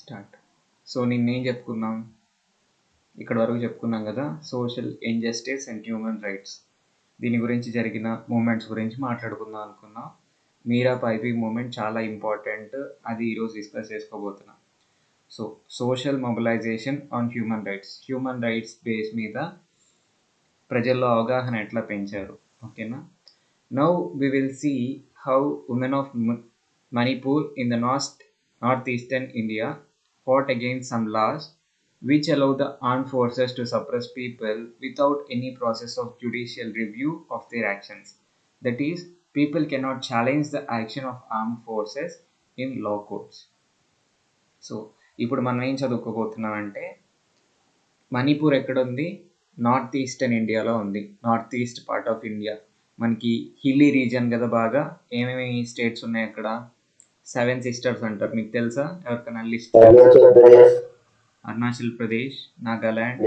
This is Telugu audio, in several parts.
స్టార్ట్. సో నిన్నేం చెప్పుకున్నాం, ఇక్కడ వరకు చెప్పుకున్నాం కదా, social injustice and human rights. దీని గురించి జరిగిన మూమెంట్స్ గురించి మాట్లాడుకుందాం అనుకున్నాం. మీరా పైపింగ్ మూమెంట్ చాలా ఇంపార్టెంట్, అది ఈరోజు డిస్కస్ చేసుకోబోతున్నాం. So social mobilisation on human rights base మీద ప్రజల్లో అవగాహన ఎట్లా పెంచారు, ఓకేనా. Now we will see how women of Manipur in the north eastern India fought against some laws which allow the armed forces to suppress people without any process of judicial review of their actions. That is, people cannot challenge the action of armed forces in law courts. So ఇప్పుడు మనం ఏం చదువుకోబోతున్నాం అంటే, మణిపూర్ ఎక్కడుంది, నార్త్ ఈస్టర్న్ ఇండియాలో ఉంది. North east part of India, మనకి హిల్లీ రీజన్ కదా. బాగా ఏమేమి స్టేట్స్ ఉన్నాయి అక్కడ, 7 సిస్టర్స్ అంటారు. మీకు తెలుసా ఎవరికైనా లిస్ట్? అరుణాచల్ ప్రదేశ్, నాగాలాండ్,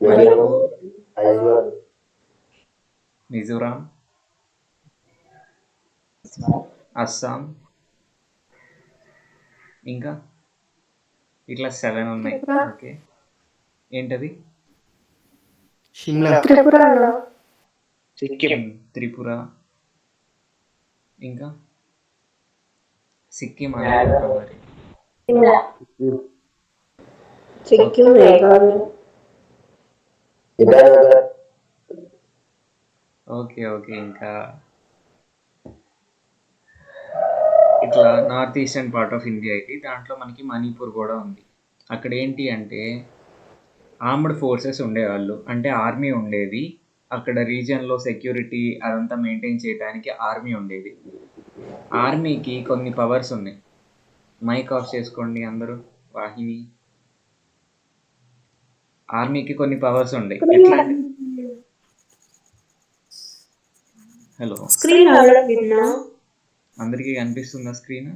మణిపూర్, మిజోరాం, అస్సాం, ఇంకా ఇట్లా 7 ఉన్నాయి. ఓకే, ఏంటది? త్రిపుర, ఇంకా సిక్కిం అనుకుంటా మరి. ఓకే ఓకే, ఇంకా ఇట్లా north eastern part of India ఇది. దాంట్లో మనకి మణిపూర్ కూడా ఉంది. అక్కడ ఏంటి అంటే ఆర్మ్డ్ ఫోర్సెస్ ఉండేవాళ్ళు, అంటే ఆర్మీ ఉండేది అక్కడ. రీజియన్లో సెక్యూరిటీ అదంతా మెయింటైన్ చేయడానికి ఆర్మీ ఉండేది. ఆర్మీకి కొన్ని పవర్స్ ఉన్నాయి. మైక్ ఆఫ్ చేసుకోండి అందరూ, వాహిని. ఆర్మీకి కొన్ని పవర్స్ ఉన్నాయి. ఎట్లా అంటే, హలో, అందరికీ కనిపిస్తుందా స్క్రీన్?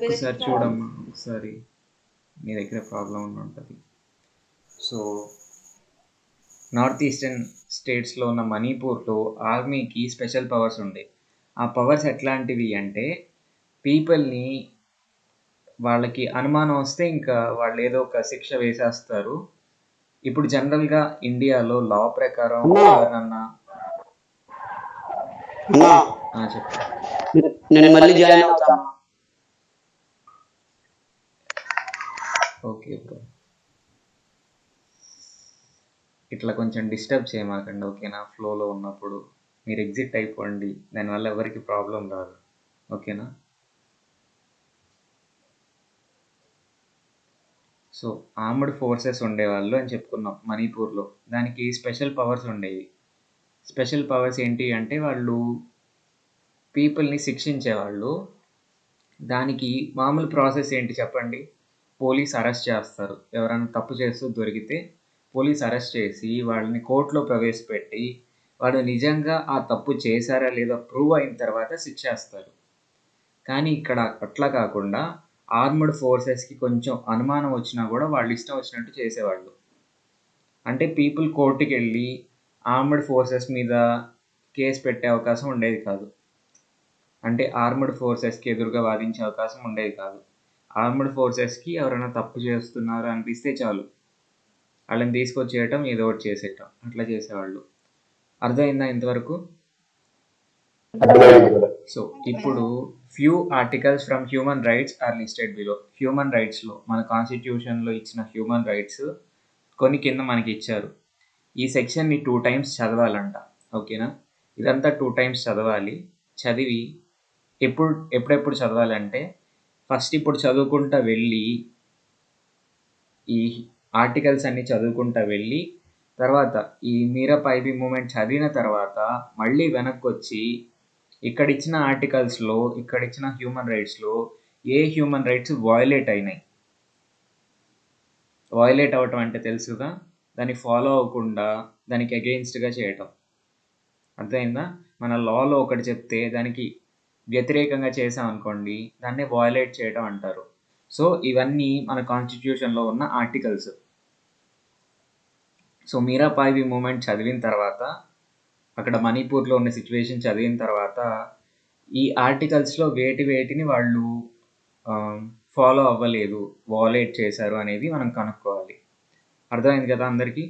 ఒకసారి చూడమ్మా, ఒకసారి మీ దగ్గర ప్రాబ్లం ఉంటుంది. సో నార్త్ ఈస్టర్న్ స్టేట్స్లో ఉన్న మణిపూర్లో ఆర్మీకి స్పెషల్ పవర్స్ ఉండే. ఆ పవర్స్ ఎట్లాంటివి అంటే, పీపుల్ని వాళ్ళకి అనుమానం వస్తే ఇంకా వాళ్ళు ఏదో ఒక శిక్ష వేసేస్తారు. ఇప్పుడు జనరల్గా ఇండియాలో లా ప్రకారం ఎవరన్నా ఓకే బ్రో, ఇట్లా కొంచెం డిస్టర్బ్ చేయమాకండి, ఓకేనా. ఫ్లోలో ఉన్నప్పుడు మీరు ఎగ్జిట్ అయిపోండి, దానివల్ల ఎవరికి ప్రాబ్లం రాదు, ఓకేనా. సో ఆర్మ్డ్ ఫోర్సెస్ ఉండేవాళ్ళు అని చెప్పుకున్నాం మణిపూర్లో. దానికి స్పెషల్ పవర్స్ ఉండేవి. స్పెషల్ పవర్స్ ఏంటి అంటే, వాళ్ళు పీపుల్ని శిక్షించేవాళ్ళు. దానికి మామూలు ప్రాసెస్ ఏంటి చెప్పండి? పోలీస్ అరెస్ట్ చేస్తారు. ఎవరైనా తప్పు చేస్తూ దొరికితే పోలీస్ అరెస్ట్ చేసి వాళ్ళని కోర్టులో ప్రవేశపెట్టి వాళ్ళు నిజంగా ఆ తప్పు చేశారా లేదా ప్రూవ్ అయిన తర్వాత శిక్షేస్తారు. కానీ ఇక్కడ అట్లా కాకుండా ఆర్మ్డ్ ఫోర్సెస్కి కొంచెం అనుమానం వచ్చినా కూడా వాళ్ళు ఇష్టం వచ్చినట్టు చేసేవాళ్ళు. అంటే పీపుల్ కోర్టుకి వెళ్ళి ఆర్మ్డ్ ఫోర్సెస్ మీద కేసు పెట్టే అవకాశం ఉండేది కాదు. అంటే ఆర్మ్డ్ ఫోర్సెస్కి ఎదురుగా వాదించే అవకాశం ఉండేది కాదు. ఆర్మ్డ్ ఫోర్సెస్కి ఎవరైనా తప్పు చేస్తున్నారు అనిపిస్తే చాలు, వాళ్ళని తీసుకొచ్చేయటం, ఏదో ఒకటి చేసేయటం, అట్లా చేసేవాళ్ళు. అర్థమైందా ఇంతవరకు? సో ఇప్పుడు few articles from human rights are listed below. Human రైట్స్లో, మన కాన్స్టిట్యూషన్లో ఇచ్చిన హ్యూమన్ రైట్స్ కొన్ని కింద మనకి ఇచ్చారు. ఈ సెక్షన్ని 2 times చదవాలంట, ఓకేనా. ఇదంతా 2 times చదవాలి. చదివి ఎప్పుడెప్పుడు చదవాలంటే, ఫస్ట్ ఇప్పుడు చదువుకుంటా వెళ్ళి ఈ ఆర్టికల్స్ అన్నీ చదువుకుంటా వెళ్ళి, తర్వాత ఈ మీరా పైపింగ్ మూమెంట్ చదివిన తర్వాత మళ్ళీ వెనక్కి వచ్చి ఇక్కడ ఇచ్చిన ఆర్టికల్స్లో, ఇక్కడ ఇచ్చిన హ్యూమన్ రైట్స్లో ఏ హ్యూమన్ రైట్స్ వయలేట్ అయినాయి. వయలేట్ అవ్వటం అంటే తెలుసు కదా, దాన్ని ఫాలో అవ్వకుండా దానికి అగెయిన్స్ట్గా చేయటం. అర్థమైందా? మన లాలో ఒకటి చెప్తే దానికి వ్యతిరేకంగా చేసామనుకోండి, దాన్ని వయలేట్ చేయటం అంటారు. సో ఇవన్నీ మన కాన్స్టిట్యూషన్లో ఉన్న ఆర్టికల్స్. సో మీరా పైపింగ్ మూమెంట్ చదివిన తర్వాత, అక్కడ మణిపూర్లో ఉన్న సిచ్యువేషన్ చదివిన తర్వాత ఈ ఆర్టికల్స్లో వేటిని వాళ్ళు ఫాలో అవ్వలేదు, వాలేట్ చేశారు అనేది మనం కనుక్కోవాలి. అర్థమైంది కదా అందరికీ?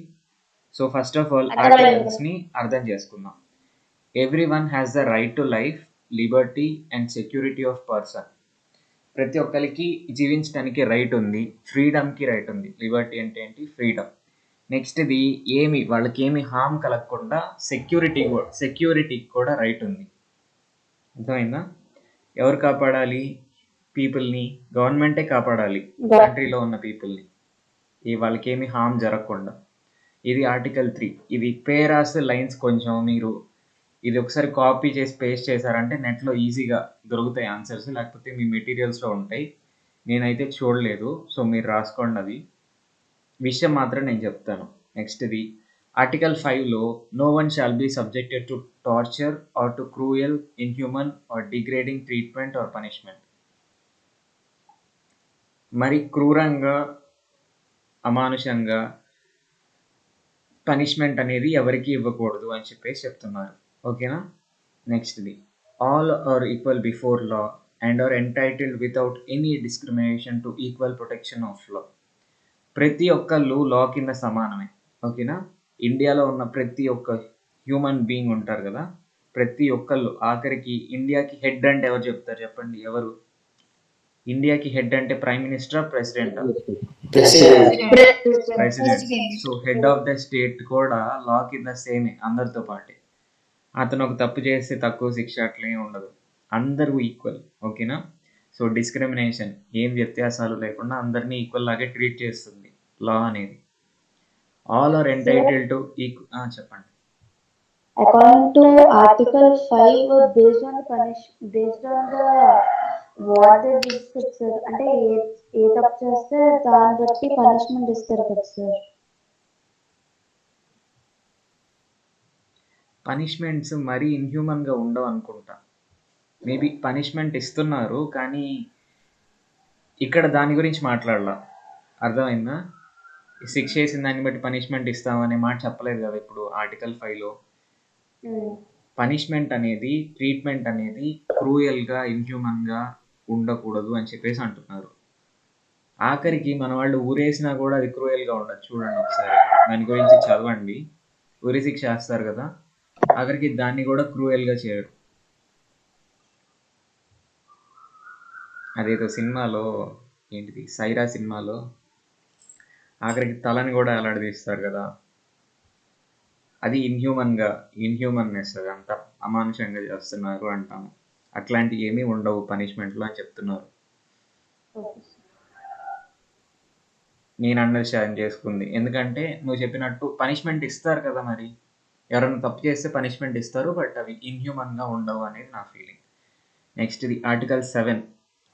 సో ఫస్ట్ ఆఫ్ ఆల్ ఆర్టికల్స్ని అర్థం చేసుకుందాం. Everyone has the right to life, Liberty and security of person. ప్రతి ఒక్కరికి జీవించడానికి రైట్ ఉంది, ఫ్రీడమ్కి రైట్ ఉంది. లిబర్టీ అంటే ఏంటి? ఫ్రీడమ్. నెక్స్ట్ది వాళ్ళకి ఏమి హామ్ కలగకుండా సెక్యూరిటీకి కూడా రైట్ ఉంది. అర్థమైందా? ఎవరు కాపాడాలి? పీపుల్ని గవర్నమెంటే కాపాడాలి, కంట్రీలో ఉన్న పీపుల్ని, వాళ్ళకి ఏమి హామ్ జరగకుండా. ఇది ఆర్టికల్ 3. ఇది పేరాస్ లైన్స్ కొంచెం మీరు ఇది ఒకసారి కాపీ చేసి పేస్ట్ చేశారంటే నెట్లో ఈజీగా దొరుకుతాయి ఆన్సర్స్, లేకపోతే మీ మెటీరియల్స్లో ఉంటాయి. నేనైతే చూడలేదు, సో మీరు రాసుకోండి. అది విషయం మాత్రం నేను చెప్తాను. నెక్స్ట్ది ఆర్టికల్ 5లో no one shall be subjected to torture or to cruel, inhuman or degrading treatment or punishment. మరి క్రూరంగా, అమానుషంగా పనిష్మెంట్ అనేది ఎవరికి ఇవ్వకూడదు అని చెప్పేసి చెప్తున్నారు. ఓకేనా? నెక్స్ట్ది all are equal before law and are entitled without any discrimination to equal protection of law. ప్రతి ఒక్కళ్ళు లా కింద సమానమే. ఓకేనా? ఇండియాలో ఉన్న ప్రతి ఒక్క హ్యూమన్ బీయింగ్ ఉంటారు కదా, ప్రతి ఒక్కళ్ళు. ఆఖరికి ఇండియాకి హెడ్ అంటే ఎవరు చెప్తారు చెప్పండి? ఎవరు ఇండియాకి హెడ్ అంటే? ప్రైమ్ మినిస్టరా, ప్రెసిడెంటా? President. So head of the state కూడా లా కింద సేమే అందరితో పాటే. అతను ఒక తప్పు చేస్తే తక్కువ శిక్ష అట్లేం ఉండదు, అందరూ ఈక్వల్. ఓకేనా? సో డిస్క్రిమినేషన్, ఏం వ్యత్యాసాలు లేకుండా అందరినీ ఈక్వల్ లాగే ట్రీట్ చేస్తుంది లా అనేది. ఆల్ ఆర్ ఎంటైటిల్డ్ టు చెప్పండి. According to Article 5, based on the what they discuss, sir, అంటే ఏ తప్పు చేస్తే దాన్ని బట్టి పనిష్మెంట్ ఇస్తారు కదా సార్. పనిష్మెంట్స్ మరీ ఇన్హ్యూమన్గా ఉండవు అనుకుంటా. మేబీ పనిష్మెంట్ ఇస్తున్నారు, కానీ ఇక్కడ దాని గురించి మాట్లాడాల. అర్థమైందా? శిక్ష చేసిన దాన్ని బట్టి పనిష్మెంట్ ఇస్తామనే మాట చెప్పలేదు కదా ఇప్పుడు ఆర్టికల్ 5లో. పనిష్మెంట్ అనేది, ట్రీట్మెంట్ అనేది క్రూయల్గా, ఇన్హ్యూమన్గా ఉండకూడదు అని చెప్పేసి అంటున్నారు. ఆఖరికి మన వాళ్ళు ఊరేసినా కూడా అది క్రూయల్గా ఉండదు. చూడండి ఒకసారి, దాని గురించి చదవండి. ఉరి శిక్ష వేస్తారు కదా, ఆఖరికి దాన్ని కూడా క్రూయల్గా చేయరు. అదేదో సినిమాలో, ఏంటిది, సైరా సినిమాలో ఆఖరికి తలని కూడా అలాడదీస్తారు కదా, అది ఇన్హ్యూమన్నెస్, అది అంతా అమానుషంగా చేస్తున్నారు అంటాము. అట్లాంటివి ఏమీ ఉండవు పనిష్మెంట్లో అని చెప్తున్నారు. నేను అండర్స్టాండ్ చేసుకుంది. ఎందుకంటే నువ్వు చెప్పినట్టు పనిష్మెంట్ ఇస్తారు కదా, మరి ఎవరైనా తప్పు చేస్తే పనిష్మెంట్ ఇస్తారు, బట్ అవి ఇన్హ్యూమన్గా ఉండవు అనేది నా ఫీలింగ్. నెక్స్ట్ది article 7.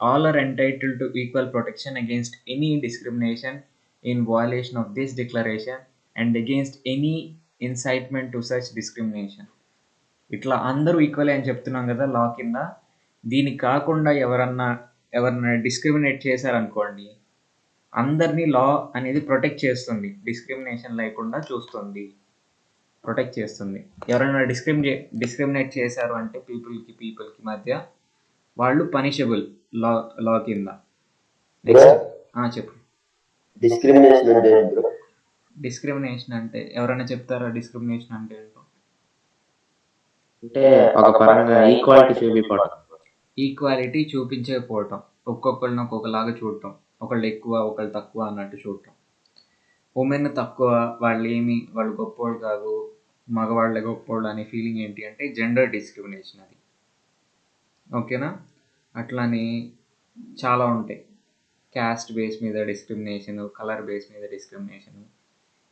All are entitled to equal protection against any discrimination in violation of this declaration and against any incitement to such discrimination. ఇట్లా అందరూ ఈక్వలే అని చెప్తున్నాం కదా లా కింద. దీనికి కాకుండా ఎవరన్నా డిస్క్రిమినేట్ చేశారనుకోండి, అందరినీ లా అనేది ప్రొటెక్ట్ చేస్తుంది, డిస్క్రిమినేషన్ లేకుండా చూస్తుంది, ప్రొటెక్ట్ చేస్తుంది. ఎవరైనా డిస్క్రిమినేట్ చేశారు అంటే పీపుల్కి మధ్య, వాళ్ళు పనిషబుల్ లా కింద. చెప్పు. డిస్క్రిమినేషన్ అంటే ఎవరైనా చెప్తారా? డిస్క్రిమినేషన్ అంటే ఏంటో? ఈక్వాలిటీ చూపించకపోవటం, ఒక్కొక్కరిని ఒక్కొక్కలాగా చూడటం, ఒకళ్ళు ఎక్కువ ఒకళ్ళు తక్కువ అన్నట్టు చూడటం. ఉమెన్ తక్కువ, వాళ్ళు గొప్పోళ్ళు కాదు, మగవాళ్ళే గొప్పోళ్ళు అనే ఫీలింగ్ ఏంటి అంటే జెండర్ డిస్క్రిమినేషన్ అది. ఓకేనా? అట్లానే చాలా ఉంటాయి. క్యాస్ట్ బేస్ మీద డిస్క్రిమినేషన్, కలర్ బేస్ మీద డిస్క్రిమినేషన్,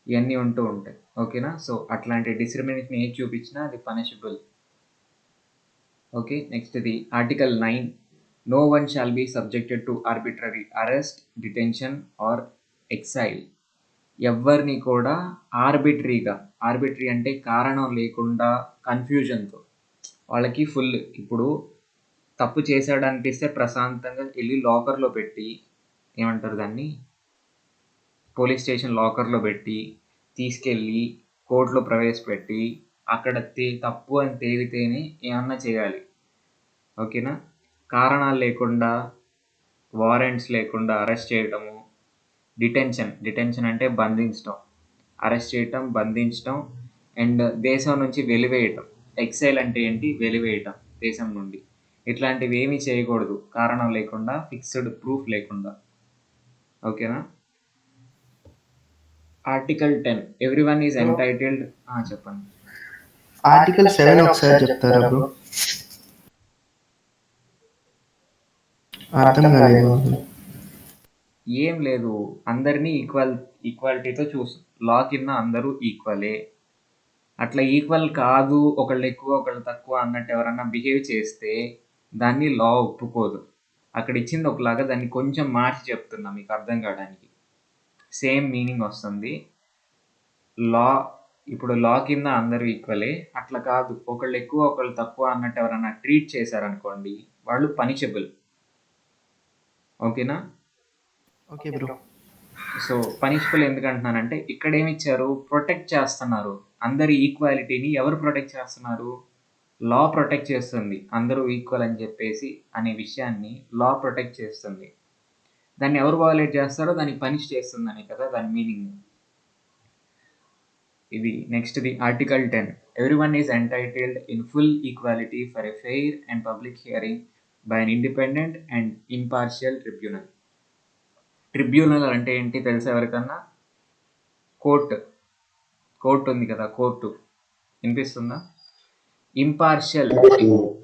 ఇవన్నీ ఉంటూ ఉంటాయి. ఓకేనా? సో అట్లాంటి డిస్క్రిమినేషన్ ఏది చూపించినా అది పనిషబుల్. ఓకే, నెక్స్ట్ది article 9. No one shall be subjected to arbitrary arrest, detention or exile. ఎవరిని కూడా ఆర్బిటరీ అంటే కారణం లేకుండా, కన్ఫ్యూజన్తో, వాళ్ళకి ఫుల్ ఇప్పుడు తప్పు చేశాడు అనిపిస్తే ప్రశాంతంగా వెళ్ళి లాకర్లో పెట్టి, ఏమంటారు దాన్ని, పోలీస్ స్టేషన్ లాకర్లో పెట్టి తీసుకెళ్ళి కోర్టులో ప్రవేశపెట్టి అక్కడ తప్పు అని తేలితేనే ఏమన్నా చేయాలి. ఓకేనా? కారణాలు లేకుండా, వారెంట్స్ లేకుండా అరెస్ట్ చేయటము, డిటెన్షన్ అంటే బంధించటం, అరెస్ట్ చేయటం, బంధించటం అండ్ దేశం నుంచి వెలివేయటం. ఎక్సైల్ అంటే ఏంటి? వెలివేయటం దేశం నుండి. ఇట్లాంటివి ఏమీ చేయకూడదు కారణం లేకుండా, ఫిక్స్డ్ ప్రూఫ్ లేకుండా. ఓకేనా? Article 10 everyone is entitled. చెప్పండి. ఆర్టికల్ 7 ఒకసారి చెప్తారా బ్రో? అర్థం కాలేదు. ఏం లేదు, అందరినీ ఈక్వాలిటీతో లా కింద అందరూ ఈక్వలే. అట్లా ఈక్వల్ కాదు, ఒకళ్ళు ఎక్కువ ఒకళ్ళు తక్కువ అన్నట్టు ఎవరన్నా బిహేవ్ చేస్తే దాన్ని లా ఒప్పుకోదు. అక్కడ ఇచ్చింది ఒకలాగా, దాన్ని కొంచెం మార్చి చెప్తున్నా మీకు అర్థం కావడానికి. సేమ్ మీనింగ్ వస్తుంది. లా ఇప్పుడు లా కింద అందరూ ఈక్వలే, అట్లా కాదు ఒకళ్ళు ఎక్కువ ఒకళ్ళు తక్కువ అన్నట్టు ఎవరన్నా ట్రీట్ చేశారనుకోండి, వాళ్ళు పనిషబుల్. ఓకేనా? Okay bro. సో పనిషబుల్ ఎందుకంటున్నానంటే ఇక్కడ ఏమి ఇచ్చారు? ప్రొటెక్ట్ చేస్తున్నారు. అందరి ఈక్వాలిటీని ఎవరు ప్రొటెక్ట్ చేస్తున్నారు? లా ప్రొటెక్ట్ చేస్తుంది. అందరూ ఈక్వల్ అని చెప్పేసి అనే విషయాన్ని లా ప్రొటెక్ట్ చేస్తుంది. దాన్ని ఎవరు వయోలేట్ చేస్తారో దాన్ని పనిష్ చేస్తుందని కదా దాని మీనింగ్. ఇది నెక్స్ట్ది article 10 everyone is entitled in full equality for a fair and public hearing by an independent and impartial tribunal. Tribunal అంటే ఏంటి తెలుసా ఎవరికన్నా? కోర్టు ఉంది కదా, కోర్టు వినిపిస్తుందా? ఇంపార్షియల్,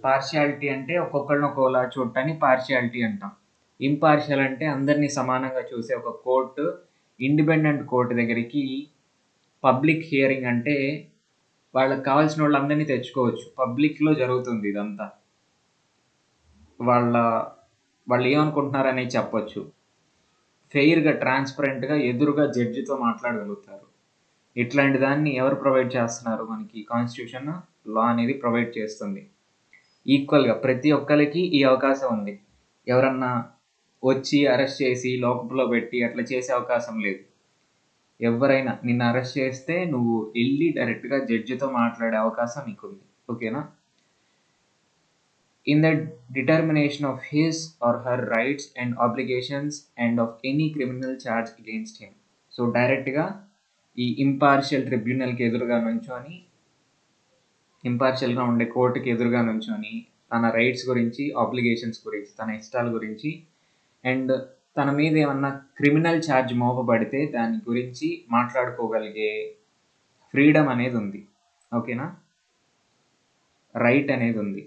పార్షియాలిటీ అంటే ఒక్కొక్కరిని ఒక్కోలా చూడటాన్ని పార్షియాలిటీ అంటాం. ఇంపార్షియల్ అంటే అందరినీ సమానంగా చూసే ఒక కోర్టు. ఇండిపెండెంట్ కోర్టు దగ్గరికి పబ్లిక్ హియరింగ్ అంటే వాళ్ళకి కావాల్సిన వాళ్ళందరినీ తెచ్చుకోవచ్చు. పబ్లిక్లో జరుగుతుంది ఇదంతా. వాళ్ళు ఏమనుకుంటున్నారు అనేది చెప్పొచ్చు. ఫెయిర్గా, ట్రాన్స్పరెంట్గా ఎదురుగా జడ్జితో మాట్లాడగలుగుతారు. ఇట్లాంటి దాన్ని ఎవరు ప్రొవైడ్ చేస్తున్నారు? మనకి కాన్స్టిట్యూషన్, లా అనేది ప్రొవైడ్ చేస్తుంది. ఈక్వల్గా ప్రతి ఒక్కరికి ఈ అవకాశం ఉంది. ఎవరన్నా వచ్చి అరెస్ట్ చేసి లోకంలో పెట్టి అట్లా చేసే అవకాశం లేదు. ఎవరైనా నిన్ను అరెస్ట్ చేస్తే నువ్వు వెళ్ళి డైరెక్ట్గా జడ్జితో మాట్లాడే అవకాశం నీకుంది. ఓకేనా? In the determination of his or her rights and obligations and of any criminal charge against him. So డైరెక్ట్గా ఈ ఇంపార్షియల్ ట్రిబ్యునల్కి ఎదురుగా నుంచొని, ఇంపార్షియల్గా ఉండే కోర్టుకి ఎదురుగా నుంచొని తన రైట్స్ గురించి, ఆబ్లిగేషన్స్ గురించి, తన ఇష్టాల గురించి అండ్ తన మీద ఏమన్నా క్రిమినల్ ఛార్జ్ మోపబడితే దాని గురించి మాట్లాడుకోగలిగే ఫ్రీడమ్ అనేది ఉంది. ఓకేనా? రైట్ అనేది ఉంది.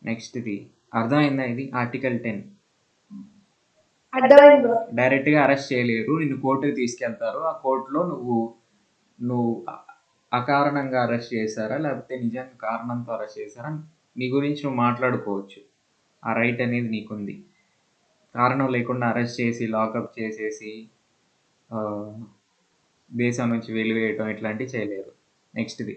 నెక్స్ట్ది అర్థమైందా? ఇది ఆర్టికల్ 10. డైరెక్ట్గా అరెస్ట్ చేయలేరు, నిన్ను కోర్టుకి తీసుకెళ్తారు. ఆ కోర్టులో నువ్వు అకారణంగా అరెస్ట్ చేశారా లేకపోతే నిజంగా కారణంతో అరెస్ట్ చేశారా నీ గురించి నువ్వు మాట్లాడుకోవచ్చు. ఆ రైట్ అనేది నీకుంది. కారణం లేకుండా అరెస్ట్ చేసి లాకప్ చేసేసి దేశం నుంచి వెలివేయటం ఇట్లాంటివి చేయలేరు. నెక్స్ట్ది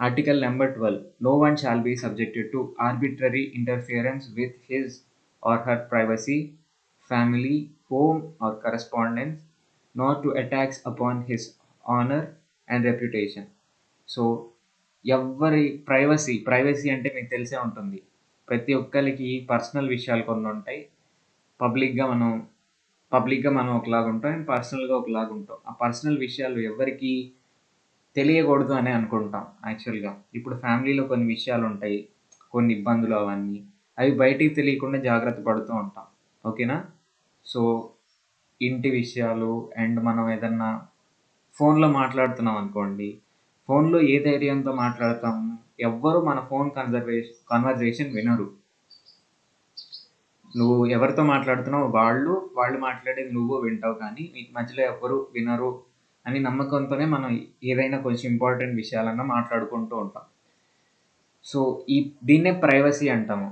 article number 12 no one shall be subjected to arbitrary interference with his or her privacy, family, home or correspondence, nor to attacks upon his honor and reputation. So ఎవరి ప్రైవసీ అంటే మీకు తెలిసే ఉంటుంది. ప్రతి ఒక్కరికి పర్సనల్ విషయాలు కొన్ని ఉంటాయి. పబ్లిక్గా మనం ఒకలాగా ఉంటాం అండ్ పర్సనల్గా ఒకలాగా ఉంటాం. ఆ పర్సనల్ విషయాలు ఎవరికి తెలియకూడదు అని అనుకుంటాం యాక్చువల్గా. ఇప్పుడు ఫ్యామిలీలో కొన్ని విషయాలు ఉంటాయి, కొన్ని ఇబ్బందులు, అవన్నీ అవి బయటికి తెలియకుండా జాగ్రత్త పడుతూ ఉంటాం. ఓకేనా? సో ఇంటి విషయాలు అండ్ మనం ఏదన్నా ఫోన్లో మాట్లాడుతున్నాం అనుకోండి, ఫోన్లో ఏ ధైర్యంతో మాట్లాడతాము? ఎవ్వరు మన ఫోన్ కన్వర్జేషన్ వినరు. నువ్వు ఎవరితో మాట్లాడుతున్నావు వాళ్ళు మాట్లాడేది నువ్వు వింటావు, కానీ మీ మధ్యలో ఎవ్వరు వినరు అని నమ్మకంతోనే మనం ఏదైనా కొంచెం ఇంపార్టెంట్ విషయాలన్నా మాట్లాడుకుంటూ ఉంటాం. సో దీన్నే ప్రైవసీ అంటాము.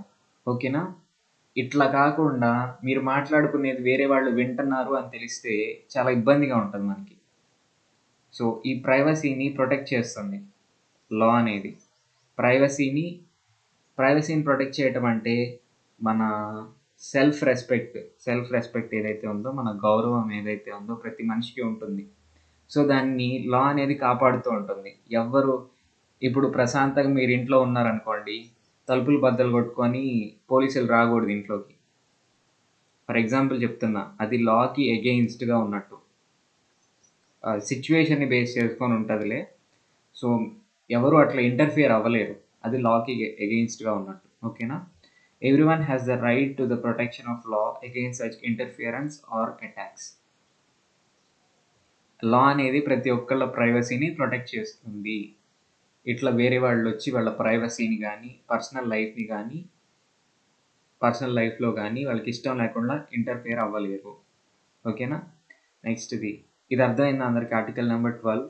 ఓకేనా? ఇట్లా కాకుండా మీరు మాట్లాడుకునేది వేరే వాళ్ళు వింటున్నారు అని తెలిస్తే చాలా ఇబ్బందిగా ఉంటుంది మనకి. సో ఈ ప్రైవసీని ప్రొటెక్ట్ చేస్తుంది లా అనేది. ప్రైవసీని ప్రొటెక్ట్ చేయటం అంటే మన సెల్ఫ్ రెస్పెక్ట్ ఏదైతే ఉందో, మన గౌరవం ఏదైతే ఉందో ప్రతి మనిషికి ఉంటుంది. సో దాన్ని లా అనేది కాపాడుతూ ఉంటుంది. ఇప్పుడు ప్రశాంతంగా మీరు ఇంట్లో ఉన్నారనుకోండి, తలుపులు బద్దలు కొట్టుకొని పోలీసులు రాకూడదు ఇంట్లోకి. ఫర్ ఎగ్జాంపుల్ చెప్తున్నా, అది లాకి ఎగెయిన్స్ట్గా ఉన్నట్టు. సిచ్యువేషన్ని బేస్ చేసుకొని ఉంటుందిలే. సో ఎవరు అట్లా ఇంటర్ఫియర్ అవ్వలేరు, అది లాకి ఎగెయిన్స్ట్గా ఉన్నట్టు. ఓకేనా? Everyone has the right to the protection of law against such interference or attacks. Law అనేది ప్రతి ఒక్కళ్ళ ప్రైవసీని ప్రొటెక్ట్ చేస్తుంది. ఇట్లా వేరే వాళ్ళు వచ్చి వాళ్ళ ప్రైవసీని కానీ పర్సనల్ లైఫ్లో కానీ వాళ్ళకి ఇష్టం లేకుండా ఇంటర్ఫియర్ అవ్వలేరు. ఓకేనా? నెక్స్ట్ ఇది అర్థమైందా అందరికి? ఆర్టికల్ నెంబర్ 12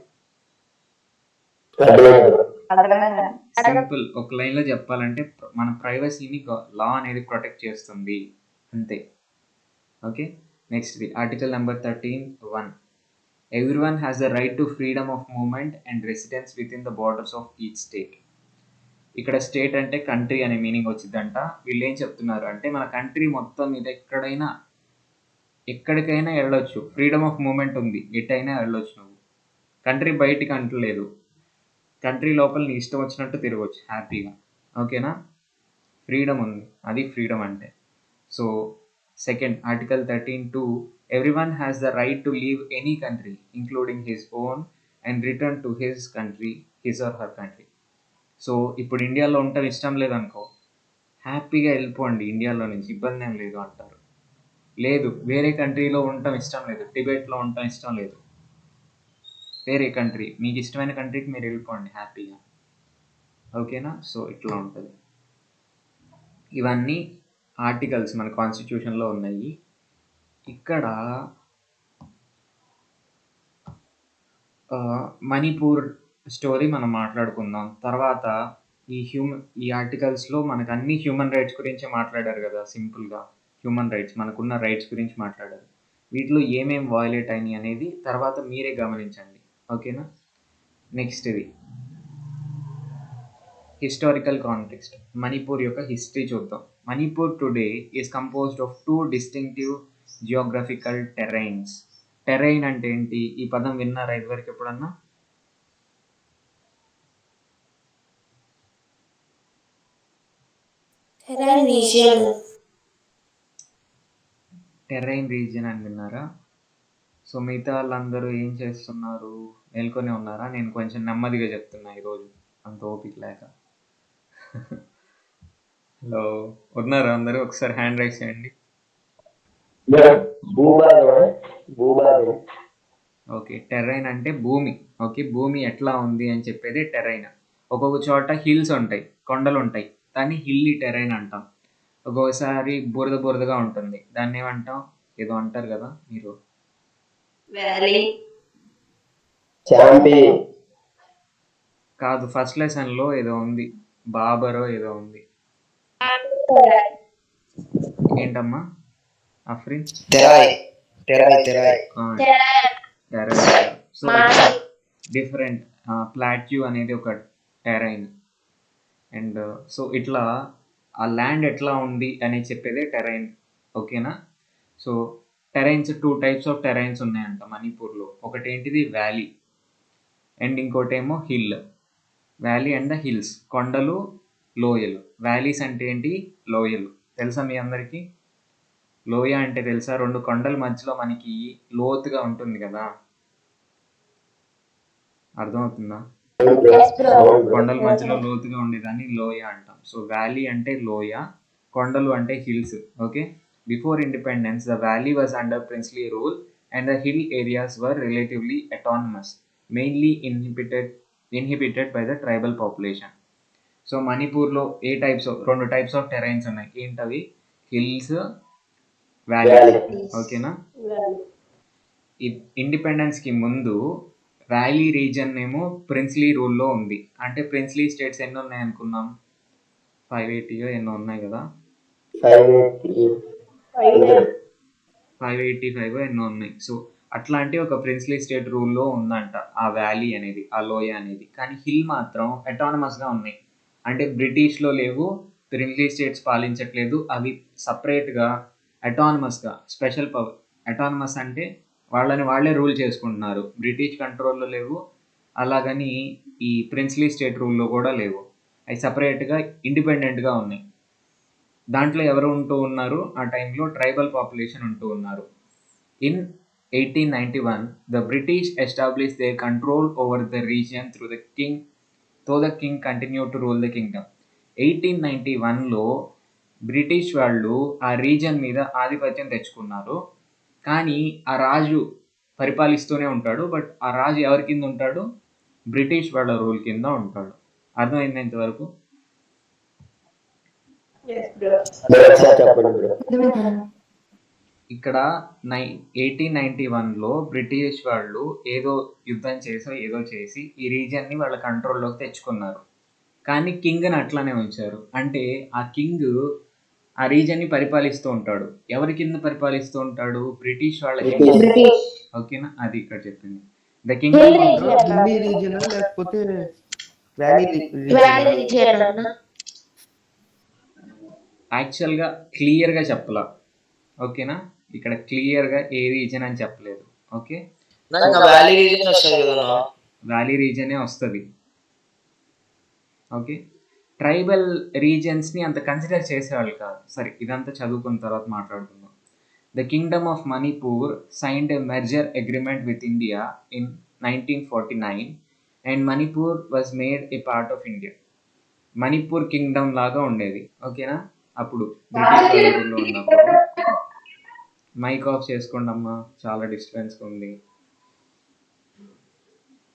సింపుల్, ఒక లైన్లో చెప్పాలంటే మన ప్రైవసీని లా అనేది ప్రొటెక్ట్ చేస్తుంది అంతే. Okay, next article number 13(1). Everyone has the right to freedom of movement and residence with in the borders of each state. ఇక్కడ స్టేట్ అంటే కంట్రీ అనే మీనింగ్ వచ్చిందంట. వీళ్ళు ఏం చెప్తున్నారు అంటే మన కంట్రీ మొత్తం మీద ఎక్కడికైనా వెళ్ళొచ్చు, ఫ్రీడమ్ ఆఫ్ మూవ్మెంట్ ఉంది, ఎటైనా వెళ్ళొచ్చు. నువ్వు కంట్రీ బయటికి అంటలేదు, కంట్రీ లోపల నీ ఇష్టం వచ్చినట్టు తిరగవచ్చు హ్యాపీగా. ఓకేనా? ఫ్రీడమ్ ఉంది, అది ఫ్రీడమ్ అంటే. So second article 13(2). Everyone has the right to leave any country including his own and return to his or her country. So ఇప్పుడు ఇండియాలో ఉండటం ఇష్టం లేదనుకో, హ్యాపీగా వెళ్ళిపోండి ఇండియాలో నుంచి, ఇబ్బంది ఏం లేదు అంటారు. లేదు వేరే కంట్రీలో ఉండటం ఇష్టం లేదు, టిబెట్లో ఉండటం ఇష్టం లేదు, వేరే కంట్రీ, మీకు ఇష్టమైన కంట్రీకి మీరు వెళ్ళిపోండి హ్యాపీగా. ఓకేనా? సో ఇట్లా ఉంటుంది. ఇవన్నీ ఆర్టికల్స్ మన కాన్స్టిట్యూషన్లో ఉన్నాయి. ఇక్కడ మణిపూర్ స్టోరీ మనం మాట్లాడుకుందాం తర్వాత. ఈ ఆర్టికల్స్లో మనకు అన్ని హ్యూమన్ రైట్స్ గురించి మాట్లాడారు కదా. సింపుల్గా హ్యూమన్ రైట్స్, మనకున్న రైట్స్ గురించి మాట్లాడారు. వీటిలో ఏమేం వయలేట్ అయినాయి అనేది తర్వాత మీరే గమనించండి. ఓకేనా? నెక్స్ట్ హిస్టారికల్ కాంటెక్స్ట్, మణిపూర్ యొక్క హిస్టరీ చూద్దాం. Manipur today is composed of 2 distinctive geographical terrains. Terrain అంటే ఏంటి? ఈ పదం విన్నారా ఇదివరకు ఎప్పుడన్నా? టెరైన్ రీజియన్ అని విన్నారా? సో మిగతా వాళ్ళందరూ ఏం చేస్తున్నారు? మేల్కొనే ఉన్నారా? నేను కొంచెం నెమ్మదిగా చెప్తున్నా ఈరోజు, అంత ఓపిక లేక. హలో, ఉన్నారా అందరూ? ఒకసారి హ్యాండ్ రైస్ చేయండి. ఓకే, టెరైన్ అంటే భూమి. ఓకే, భూమి ఎట్లా ఉంది అని చెప్పేది టెరైన్. ఒక్కొక్క చోట హిల్స్ ఉంటాయి, కొండలు ఉంటాయి, దాన్ని హిల్లీ టెరైన్ అంటాం. ఒక్కొక్కసారి బురదగా ఉంటుంది, దాన్ని ఏమంటాం? ఏదో అంటారు కదా మీరు, కాదు, ఫస్ట్ లెసన్లో ఏదో ఉంది, బాబరో ఏదో ఉంది. ఏంటమ్మా అఫ్రీన్? సో డిఫరెంట్ ప్లాట్యూ అనేది ఒక టెరైన్. అండ్ సో ఇట్లా ఆ ల్యాండ్ ఎట్లా ఉంది అని చెప్పేదే టెరైన్. ఓకేనా? So terrains 2 types of terrains ఉన్నాయంట మణిపూర్లో. ఒకటి ఏంటిది? వ్యాలీ, అండ్ ఇంకోటేమో hill. Valley and the hills, కొండలు, లోయలు. వ్యాలీస్ అంటే ఏంటి? లోయలు. తెలుసా మీ అందరికీ? లోయ అంటే తెలుసా? 2 కొండల మధ్యలో మనకి లోతుగా ఉంటుంది కదా, అర్థమవుతుందా? కొండల మధ్యలో లోతుగా ఉండేదాన్ని లోయ అంటాం. సో వ్యాలీ అంటే లోయ, కొండలు అంటే hills. Okay, before independence the valley was under princely rule and the hill areas were relatively autonomous, mainly inhibited by the tribal population. So మణిపూర్లో 2 టైప్స్ ఆఫ్ టెరైన్స్ ఉన్నాయి. ఏంటవి? Hills, valley. ఓకేనా? ఇండిపెండెన్స్కి ముందు వ్యాలీ రీజన్ ఏమో ప్రిన్స్లీ రూల్లో ఉంది. అంటే ప్రిన్స్లీ స్టేట్స్ ఎన్ని ఉన్నాయి అనుకున్నాం? 580 ఎన్నో ఉన్నాయి కదా, 585 ఎన్నో ఉన్నాయి. సో అట్లాంటి ఒక ప్రిన్స్లీ స్టేట్ రూల్లో ఉందంట ఆ వ్యాలీ అనేది, ఆ లోయ అనేది. కానీ హిల్ మాత్రం అటానమస్గా ఉన్నాయి. అంటే బ్రిటిష్లో లేవు, ప్రిన్స్లీ స్టేట్స్ పాలించట్లేదు, అవి సపరేట్గా అటానమస్గా, స్పెషల్ పవర్. అటానమస్ అంటే వాళ్ళే రూల్ చేసుకుంటున్నారు, బ్రిటిష్ కంట్రోల్లో లేవు, అలాగని ఈ ప్రిన్స్లీ స్టేట్ రూల్లో కూడా లేవు. అవి సపరేట్గా ఇండిపెండెంట్గా ఉన్నాయి. దాంట్లో ఎవరు ఉంటూ ఉన్నారు ఆ టైంలో? ట్రైబల్ పాపులేషన్ ఉంటూ ఉన్నారు. In 1891 the British established their control over the region through the king, though the king continued to rule the kingdom. 1891లో బ్రిటిష్ వాళ్ళు ఆ రీజన్ మీద ఆధిపత్యం తెచ్చుకున్నారు. కానీ ఆ రాజు పరిపాలిస్తూనే ఉంటాడు. బట్ ఆ రాజు ఎవరి కింద ఉంటాడు? బ్రిటిష్ వాళ్ళ రూల్ కింద ఉంటాడు. అర్థమైంది ఇంతవరకు? ఇక్కడ 1891లో బ్రిటిష్ వాళ్ళు ఏదో యుద్ధం చేసి ఈ రీజియన్ని వాళ్ళ కంట్రోల్లోకి తెచ్చుకున్నారు. కానీ కింగ్ని అట్లానే ఉంచారు. అంటే ఆ కింగ్ ఆ రీజియన్ని పరిపాలిస్తూ ఉంటాడు. ఎవరి కింద పరిపాలిస్తూ ఉంటాడు? బ్రిటిష్ వాళ్ళ కింద. బ్రిటిష్ ఓకేనా? అది ఇక్కడ చెప్పింది. The king hill bro region hilly region లేకపోతే వ్యాలీ వ్యాలీ రీజియన్? రీజియన్ అన్న. యాక్చువల్గా క్లియర్గా చెప్పలా. ఓకేనా? ఇక్కడ క్లియర్గా ఏ రీజన్ అని చెప్పలేదు. ఓకే, వ్యాలీ రీజన్ వస్తుంది కదా. వ్యాలీ రీజనే వస్తుంది. ఓకే, ట్రైబల్ రీజన్స్ని అంత కన్సిడర్ చేసేవాళ్ళు కాదు. సరే, ఇదంతా చదువుకున్న తర్వాత మాట్లాడుకుందాం. The Kingdom of Manipur signed a merger agreement with India in 1949 and Manipur was made A part of India. Manipur Kingdom లాగా ఉండేది. ఓకేనా? అప్పుడు బ్రిటిష్ రూల్లో ఉన్నప్పుడు. మైక్ ఆఫ్ చేసుకోండి అమ్మా, చాలా డిస్టర్బెన్స్గా ఉంది.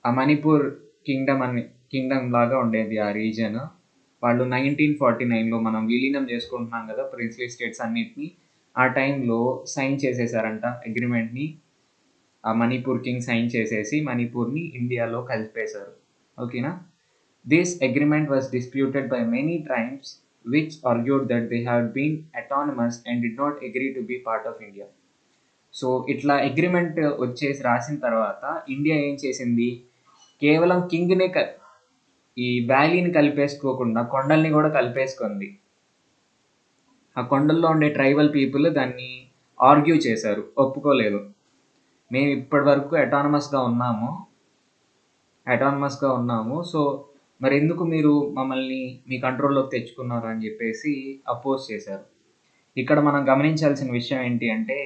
ఆ మణిపూర్ కింగ్డమ్ లాగా ఉండేది ఆ రీజన్. వాళ్ళు 1949లో మనం విలీనం చేసుకుంటున్నాం కదా ప్రిన్స్లీ స్టేట్స్ అన్నిటినీ, ఆ టైంలో సైన్ చేసేసారంట అగ్రిమెంట్ని. ఆ మణిపూర్ కింగ్ సైన్ చేసేసి మణిపూర్ని ఇండియాలో కలిపేశారు. ఓకేనా? This agreement was disputed by many tribes which argued that they had been autonomous and did not agree to be part of India. So ఇట్లా అగ్రిమెంట్ వచ్చేసి రాసిన తర్వాత ఇండియా ఏం చేసింది? కేవలం కింగ్నే ఈ వ్యాలీని కలిపేసుకోకుండా కొండల్ని కూడా కలిపేసుకుంది. ఆ కొండల్లో ఉండే ట్రైబల్ పీపుల్ దాన్ని ఆర్గ్యూ చేశారు, ఒప్పుకోలేదు. మేము ఇప్పటి వరకు అటానమస్గా ఉన్నాము, సో మరి ఎందుకు మీరు మమ్మల్ని మీ కంట్రోల్లోకి తెచ్చుకున్నారు అని చెప్పేసి అపోజ్ చేశారు. ఇక్కడ మనం గమనించాల్సిన విషయం ఏంటి అంటే,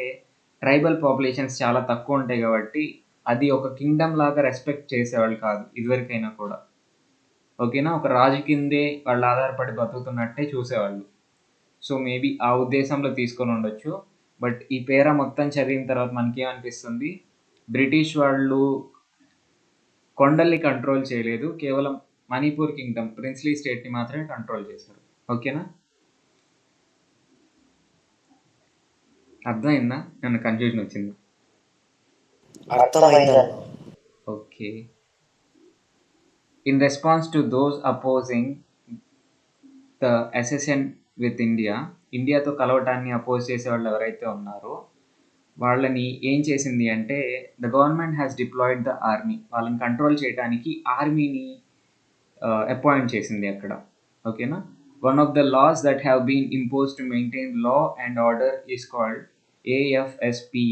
ట్రైబల్ పాపులేషన్స్ చాలా తక్కువ ఉంటాయి కాబట్టి అది ఒక కింగ్డమ్ లాగా రెస్పెక్ట్ చేసేవాళ్ళు కాదు ఇదివరకైనా కూడా. ఓకేనా? ఒక రాజు కిందే వాళ్ళు ఆధారపడి బతుకుతున్నట్టే చూసేవాళ్ళు. సో మేబీ ఆ ఉద్దేశంలో తీసుకొని ఉండొచ్చు. బట్ ఈ పేరా మొత్తం చదివిన తర్వాత మనకేమనిపిస్తుంది? బ్రిటిష్ వాళ్ళు కొండల్ని కంట్రోల్ చేయలేదు, కేవలం మణిపూర్ కింగ్డమ్ ప్రిన్స్లీ స్టేట్ని మాత్రమే కంట్రోల్ చేశారు. ఓకేనా? అర్థమైందా? నన్ను కన్ఫ్యూజన్ వచ్చింది. అర్థమైందా? Okay. In response to those opposing the accession with ఇండియాతో కలవటాన్ని అపోజ్ చేసే వాళ్ళు ఎవరైతే ఉన్నారో వాళ్ళని ఏం చేసింది అంటే, the government has deployed the army. వాళ్ళని కంట్రోల్ చేయడానికి ఆర్మీని అపాయింట్ చేసింది అక్కడ. ఓకేనా? One of the laws that have been impose to maintain law and order is called AFSPA.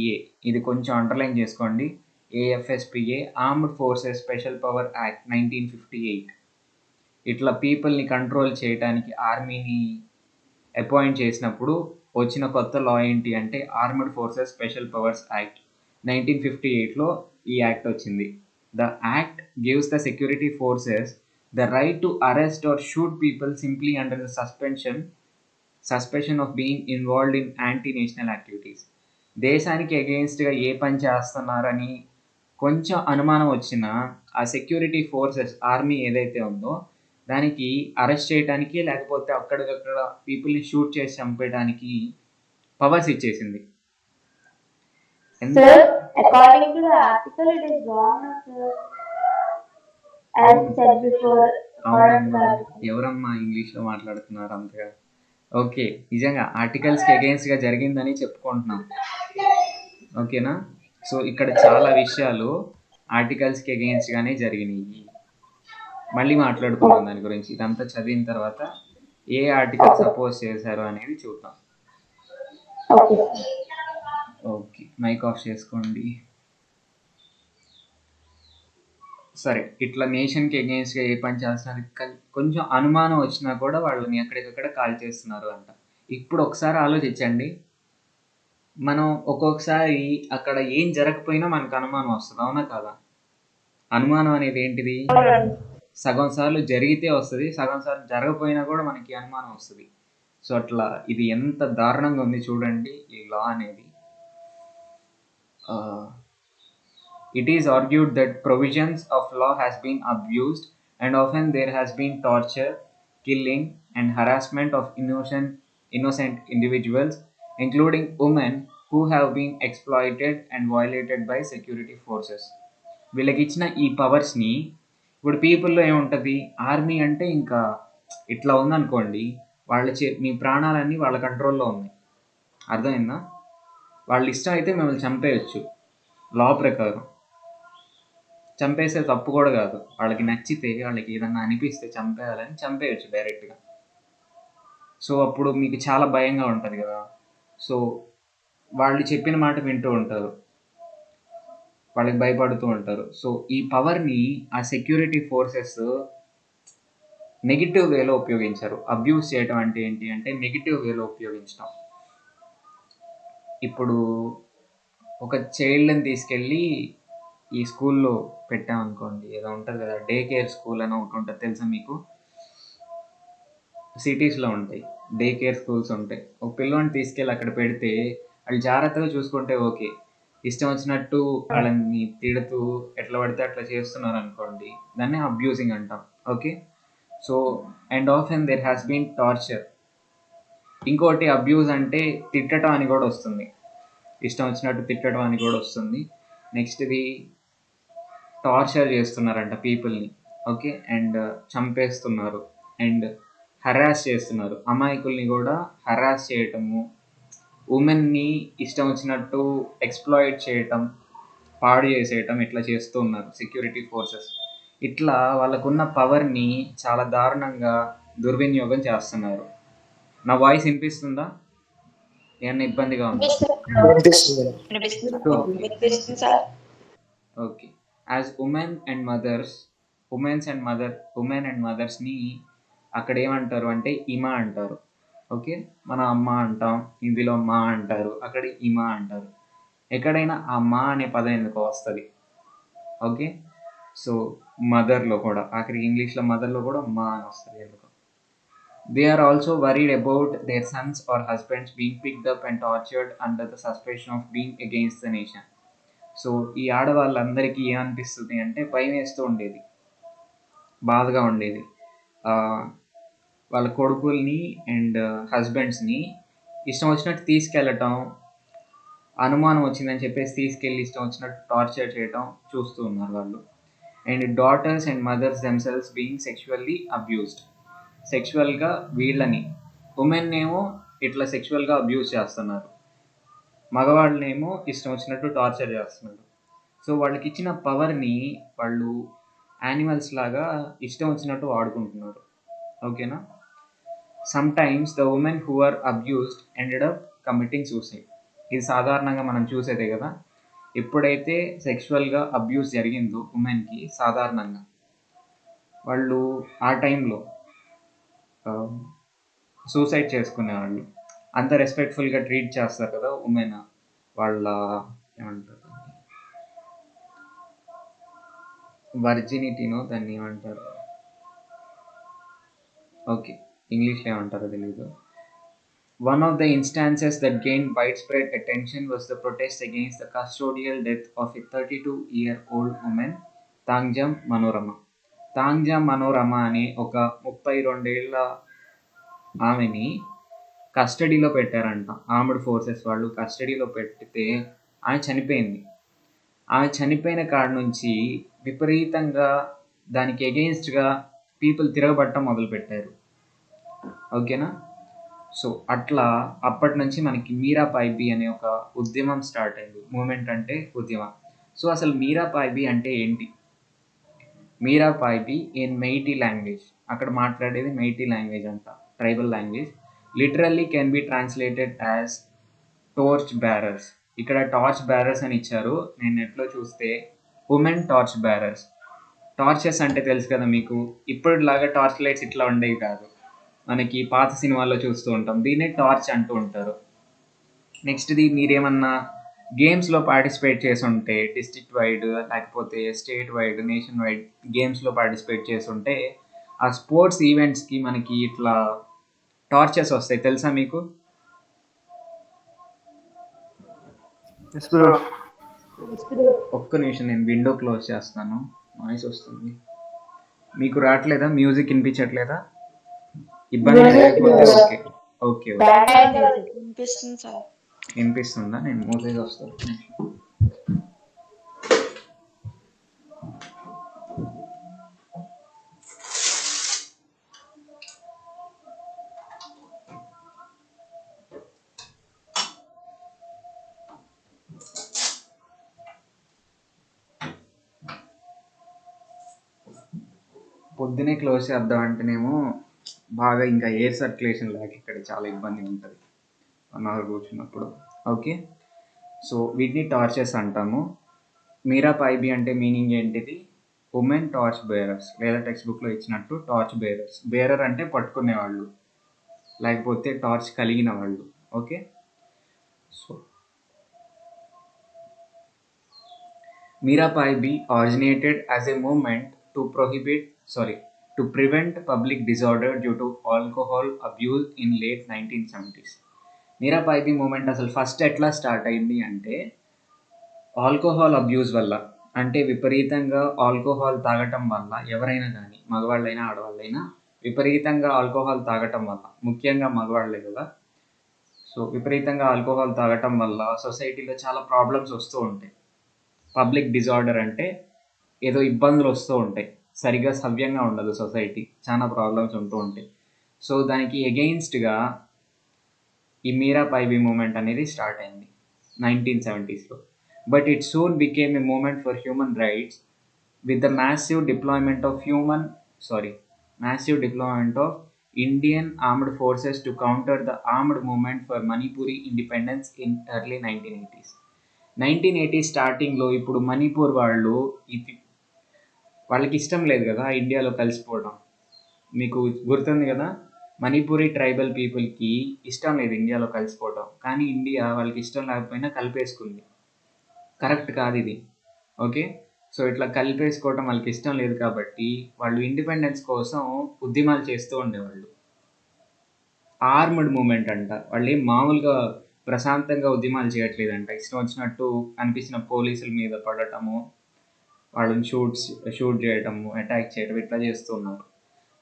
ఇది కొంచెం అండర్లైన్ చేసుకోండి. AFSPA, armed forces special power act 1958. ఇట్లా పీపుల్ని కంట్రోల్ చేయడానికి ఆర్మీని అపాయింట్ చేసినప్పుడు వచ్చిన కొత్త లా ఏంటి అంటే armed forces special powers act 1958లో ఈ యాక్ట్ వచ్చింది. The act gives the security forces the right to arrest or shoot people simply under the suspicion of being involved in anti national activities. దేశానికి అగెయిన్స్ట్గా ఏ పని చేస్తున్నారని కొంచెం అనుమానం వచ్చినా ఆ సెక్యూరిటీ ఫోర్సెస్ ఆర్మీ ఏదైతే ఉందో దానికి అరెస్ట్ చేయడానికి లేకపోతే అక్కడికక్కడ పీపుల్ని షూట్ చేసి చంపేయడానికి పవర్స్ ఇచ్చేసింది. Sir, according to the article, it is wrong, sir. As said before, according to the article. ఎవరమ్మా ఇంగ్లీష్లో మాట్లాడుతున్నారు అంతగా? ఓకే, నిజంగా ఆర్టికల్స్కి అగెయిన్స్ట్గా జరిగిందని చెప్పుకుంటున్నాం. ఓకేనా? సో ఇక్కడ చాలా విషయాలు ఆర్టికల్స్కి అగెయిన్స్ట్గానే జరిగినాయి. మళ్ళీ మాట్లాడుకుందాం దాని గురించి. ఇదంతా చదివిన తర్వాత ఏ ఆర్టికల్ సపోజ్ చేశారు అనేది చూద్దాం. ఓకే, మైక్ ఆఫ్ చేసుకోండి. సరే ఇట్లా నేషన్కి అగేన్స్ట్గా ఏ పని చేస్తున్నారు కొంచెం అనుమానం వచ్చినా కూడా వాళ్ళని ఎక్కడికక్కడ కాల్ చేస్తున్నారు అంట. ఇప్పుడు ఒకసారి ఆలోచించండి, మనం ఒక్కొక్కసారి అక్కడ ఏం జరగకపోయినా మనకు అనుమానం వస్తుంది, అవునా కాదా? అనుమానం అనేది ఏంటిది? సగం సార్లు జరిగితే వస్తుంది, సగం సార్లు జరగకపోయినా కూడా మనకి అనుమానం వస్తుంది. సో అట్లా ఇది ఎంత దారుణంగా ఉంది చూడండి ఈ లా అనేది. It is argued that provisions of law has been abused and often there has been torture, killing and harassment of innocent individuals, including women who have been exploited and violated by security forces. వీళ్ళకి ఇచ్చిన ఈ పవర్స్ని ఇప్పుడు పీపుల్లో ఏముంటుంది, ఆర్మీ అంటే ఇంకా ఇట్లా ఉందనుకోండి, మీ ప్రాణాలన్నీ వాళ్ళ కంట్రోల్లో ఉన్నాయి, అర్థమైందా? వాళ్ళ ఇష్టం అయితే మిమ్మల్ని చంపేయచ్చు, లా ప్రకారం చంపేసే తప్పు కూడా కాదు, వాళ్ళకి నచ్చితే వాళ్ళకి ఏదన్నా అనిపిస్తే చంపేయాలని చంపేయచ్చు డైరెక్ట్గా. సో అప్పుడు మీకు చాలా భయంగా ఉంటుంది కదా, సో వాళ్ళు చెప్పిన మాట వింటూ ఉంటారు, వాళ్ళకి భయపడుతూ ఉంటారు. సో ఈ పవర్ని ఆ సెక్యూరిటీ ఫోర్సెస్ నెగిటివ్ వేలో ఉపయోగించారు. అబ్యూస్ చేయడం అంటే ఏంటి అంటే నెగిటివ్ వేలో ఉపయోగించడం. ఇప్పుడు ఒక చైల్డ్ని తీసుకెళ్ళి ఈ స్కూల్లో పెట్టామనుకోండి, ఏదో ఉంటుంది కదా డే కేర్ స్కూల్ అని ఒకటి ఉంటుంది, తెలుసా మీకు? సిటీస్లో ఉంటాయి డే కేర్ స్కూల్స్ ఉంటాయి. ఒక పిల్లోని తీసుకెళ్ళి అక్కడ పెడితే వాళ్ళు జాగ్రత్తగా చూసుకుంటే ఓకే, ఇష్టం వచ్చినట్టు వాళ్ళని తిడుతూ ఎట్లా పడితే అట్లా చేస్తున్నారు అనుకోండి, దాన్ని అబ్యూజింగ్ అంటాం. Okay, so and often there has been torture. ఇంకోటి అబ్యూజ్ అంటే తిట్టడం అని కూడా వస్తుంది, ఇష్టం వచ్చినట్టు తిట్టడం అని కూడా వస్తుంది. నెక్స్ట్ది టార్చర్ చేస్తున్నారంట పీపుల్ని, ఓకే, అండ్ చంపేస్తున్నారు అండ్ హరాస్ చేస్తున్నారు. అమాయకుల్ని కూడా హరాస్ చేయటము, ఉమెన్ని ఇష్టం వచ్చినట్టు ఎక్స్ప్లాయిట్ చేయటం, పాడు చేసేయటం, ఇట్లా చేస్తూ ఉన్నారు సెక్యూరిటీ ఫోర్సెస్. ఇట్లా వాళ్ళకున్న పవర్ని చాలా దారుణంగా దుర్వినియోగం చేస్తున్నారు. నా వాయిస్ వినిపిస్తుందా? ఏమన్నా ఇబ్బందిగా ఉందా? ఓకే. యాజ్ ఉమెన్ అండ్ మదర్స్ని అక్కడ ఏమంటారు అంటే ఇమా అంటారు. ఓకే, మన అమ్మ అంటాం, హిందీలో మా అంటారు, అక్కడ ఇమా అంటారు. ఎక్కడైనా ఆ మా అనే పదం ఎందుకో వస్తుంది. ఓకే, సో మదర్లో కూడా ఆఖరికి ఇంగ్లీష్లో మదర్లో కూడా మా అని వస్తుంది ఎందుకో. They are also worried about their sons or husbands being picked up and tortured under the suspicion of being against the nation. So ఈ ఆడవాళ్ళందరికీ ఏమనిపిస్తుంది అంటే భయం వేస్తూ ఉండేది, బాధగా ఉండేది. వాళ్ళ కొడుకుల్ని అండ్ హస్బెండ్స్ని ఇష్టం వచ్చినట్టు తీసుకెళ్ళటం, అనుమానం వచ్చిందని చెప్పేసి తీసుకెళ్ళి ఇష్టం వచ్చినట్టు టార్చర్ చేయటం చూస్తూ ఉన్నారు వాళ్ళు. And daughters and mothers themselves being sexually abused. సెక్షువల్గా వీళ్ళని, ఉమెన్ ఏమో ఇట్లా సెక్షువల్గా అబ్యూస్ చేస్తున్నారు, మగవాళ్ళనేమో ఇష్టం వచ్చినట్టు టార్చర్ చేస్తున్నారు. సో వాళ్ళకి ఇచ్చిన పవర్ని వాళ్ళు యానిమల్స్ లాగా ఇష్టం వచ్చినట్టు వాడుకుంటున్నారు. ఓకేనా? Sometimes the women who are abused ended up committing suicide. ఇది సాధారణంగా మనం చూసేదే కదా, ఎప్పుడైతే సెక్షువల్గా అబ్యూస్ జరిగిందో ఉమెన్కి, సాధారణంగా వాళ్ళు ఆ టైంలో సూసైడ్ చేసుకునేవాళ్ళు. అంత రెస్పెక్ట్ఫుల్గా ట్రీట్ చేస్తారు కదా ఉమెన్, వాళ్ళ ఏమంటారు వర్జినిటీనో దాన్ని ఏమంటారు, ఓకే ఇంగ్లీష్లో ఏమంటారో తెలీదు. One of the instances that gained widespread attention was the protest against the custodial death of a 32-year-old woman, తాంగ్జాం Manorama. తాంగ్జాం Manorama అనే ఒక 32 ఏళ్ళ ఆమెని కస్టడీలో పెట్టారంట. ఆర్మ్డ్ ఫోర్సెస్ వాళ్ళు కస్టడీలో పెడితే ఆమె చనిపోయింది. ఆమె చనిపోయిన కాడ నుంచి విపరీతంగా దానికి ఎగెయిన్స్ట్గా పీపుల్ తిరగబడటం మొదలుపెట్టారు. ఓకేనా? సో అట్లా అప్పటి నుంచి మనకి మీరా పాయిబీ అనే ఒక ఉద్యమం స్టార్ట్ అయింది. మూమెంట్ అంటే ఉద్యమం. సో అసలు మీరా పాయిబీ అంటే ఏంటి? మీరా పాయిబీ ఇన్ మెయిటీ లాంగ్వేజ్, అక్కడ మాట్లాడేది మెయిటీ లాంగ్వేజ్ అంట, tribal language. Literally can be translated as torch bearers. ఇక్కడ టార్చ్ బ్యారర్స్ అని ఇచ్చారు, నేను నెట్లో చూస్తే ఉమెన్ టార్చ్ బ్యారర్స్. టార్చెస్ అంటే తెలుసు కదా మీకు, ఇప్పటిలాగా టార్చ్ లైట్స్ ఇట్లా ఉండేవి కాదు, మనకి పాత సినిమాల్లో చూస్తూ ఉంటాం, దీన్నే టార్చ్ అంటూ ఉంటారు. నెక్స్ట్ది మీరేమన్నా గేమ్స్లో పార్టిసిపేట్ చేసి ఉంటే, డిస్ట్రిక్ట్ వైడ్ లేకపోతే స్టేట్ వైడ్ నేషన్ వైడ్ గేమ్స్లో పార్టిసిపేట్ చేసి ఉంటే ఆ స్పోర్ట్స్ ఈవెంట్స్కి మనకి ఇట్లా టార్చెస్ వస్తాయి, తెలుసా మీకు? Yes bro. ఒక్క నిమిషం, నేను విండో క్లోజ్ చేస్తాను, నాయిస్ వస్తుంది. మీకు రావట్లేదా? మ్యూజిక్ వినిపించట్లేదా? ఇబ్బంది లేకపోతే ఓకే. ఓకే ఓకే, వినిపిస్తుంది సార్. వినిపిస్తుందా? నేను మూసేసి వస్తాను. పొద్దునే క్లోజ్ చేద్దాం అంటేనేమో బాగా ఇంకా ఎయిర్ సర్క్యులేషన్ లాగా ఇక్కడ చాలా ఇబ్బంది ఉంటుంది 1 అవర్ కూర్చున్నప్పుడు. ఓకే, సో వీటిని టార్చెస్ అంటాము. మీరా పైబి అంటే మీనింగ్ ఏంటిది? ఉమెన్ టార్చ్ బేరర్స్, లేదా టెక్స్ట్ బుక్లో ఇచ్చినట్టు టార్చ్ బేరర్స్. బేరర్ అంటే పట్టుకునేవాళ్ళు, లేకపోతే టార్చ్ కలిగిన వాళ్ళు. Okay, so Mirabai originated as a movement to prevent public disorder due to alcohol abuse in late 1970s. Mirabai movement అసలు ఫస్ట్ ఎట్లా స్టార్ట్ అయింది అంటే ఆల్కహాల్ అబ్యూస్ వల్ల, అంటే విపరీతంగా ఆల్కహాల్ తాగటం వల్ల, ఎవరైనా కానీ మగవాళ్ళైనా ఆడవాళ్ళైనా విపరీతంగా ఆల్కహాల్ తాగటం వల్ల, ముఖ్యంగా మగవాళ్ళే కదా, సో విపరీతంగా ఆల్కహాల్ తాగటం వల్ల సొసైటీలో చాలా ప్రాబ్లమ్స్ వస్తూ ఉంటాయి. పబ్లిక్ డిజార్డర్ అంటే ఏదో ఇబ్బందులు వస్తూ ఉంటాయి, సరిగ్గా సవ్యంగా ఉండదు సొసైటీ, చాలా ప్రాబ్లమ్స్ ఉంటూ ఉంటాయి. సో దానికి ఎగెయిన్స్ట్గా ఈ మీరా పైబి మూమెంట్ అనేది స్టార్ట్ అయింది 1970s. But it soon became a movement for human rights with the massive deployment of Indian armed forces to counter the armed movement for Manipuri independence in early 1980s. 1980s స్టార్టింగ్లో ఇప్పుడు మణిపూర్ వాళ్ళకి ఇష్టం లేదు కదా ఇండియాలో కలిసిపోవడం. మీకు గుర్తుంది కదా, మణిపూరి ట్రైబల్ పీపుల్కి ఇష్టం లేదు ఇండియాలో కలిసిపోవడం, కానీ ఇండియా వాళ్ళకి ఇష్టం లేకపోయినా కలిపేసుకుంది. కరెక్ట్ కాదు ఇది. ఓకే, సో ఇట్లా కలిపేసుకోవడం వాళ్ళకి ఇష్టం లేదు కాబట్టి వాళ్ళు ఇండిపెండెన్స్ కోసం ఉద్యమాలు చేస్తూ ఉండేవాళ్ళు. ఆర్మ్డ్ మూమెంట్ అంట, వాళ్ళు ఏం మామూలుగా ప్రశాంతంగా ఉద్యమాలు చేయట్లేదంట, ఇష్టం వచ్చినట్టు అనిపించిన పోలీసుల మీద పడటము, వాళ్ళని షూట్ చేయటము, అటాక్ చేయడం, ఇట్లా చేస్తున్నారు.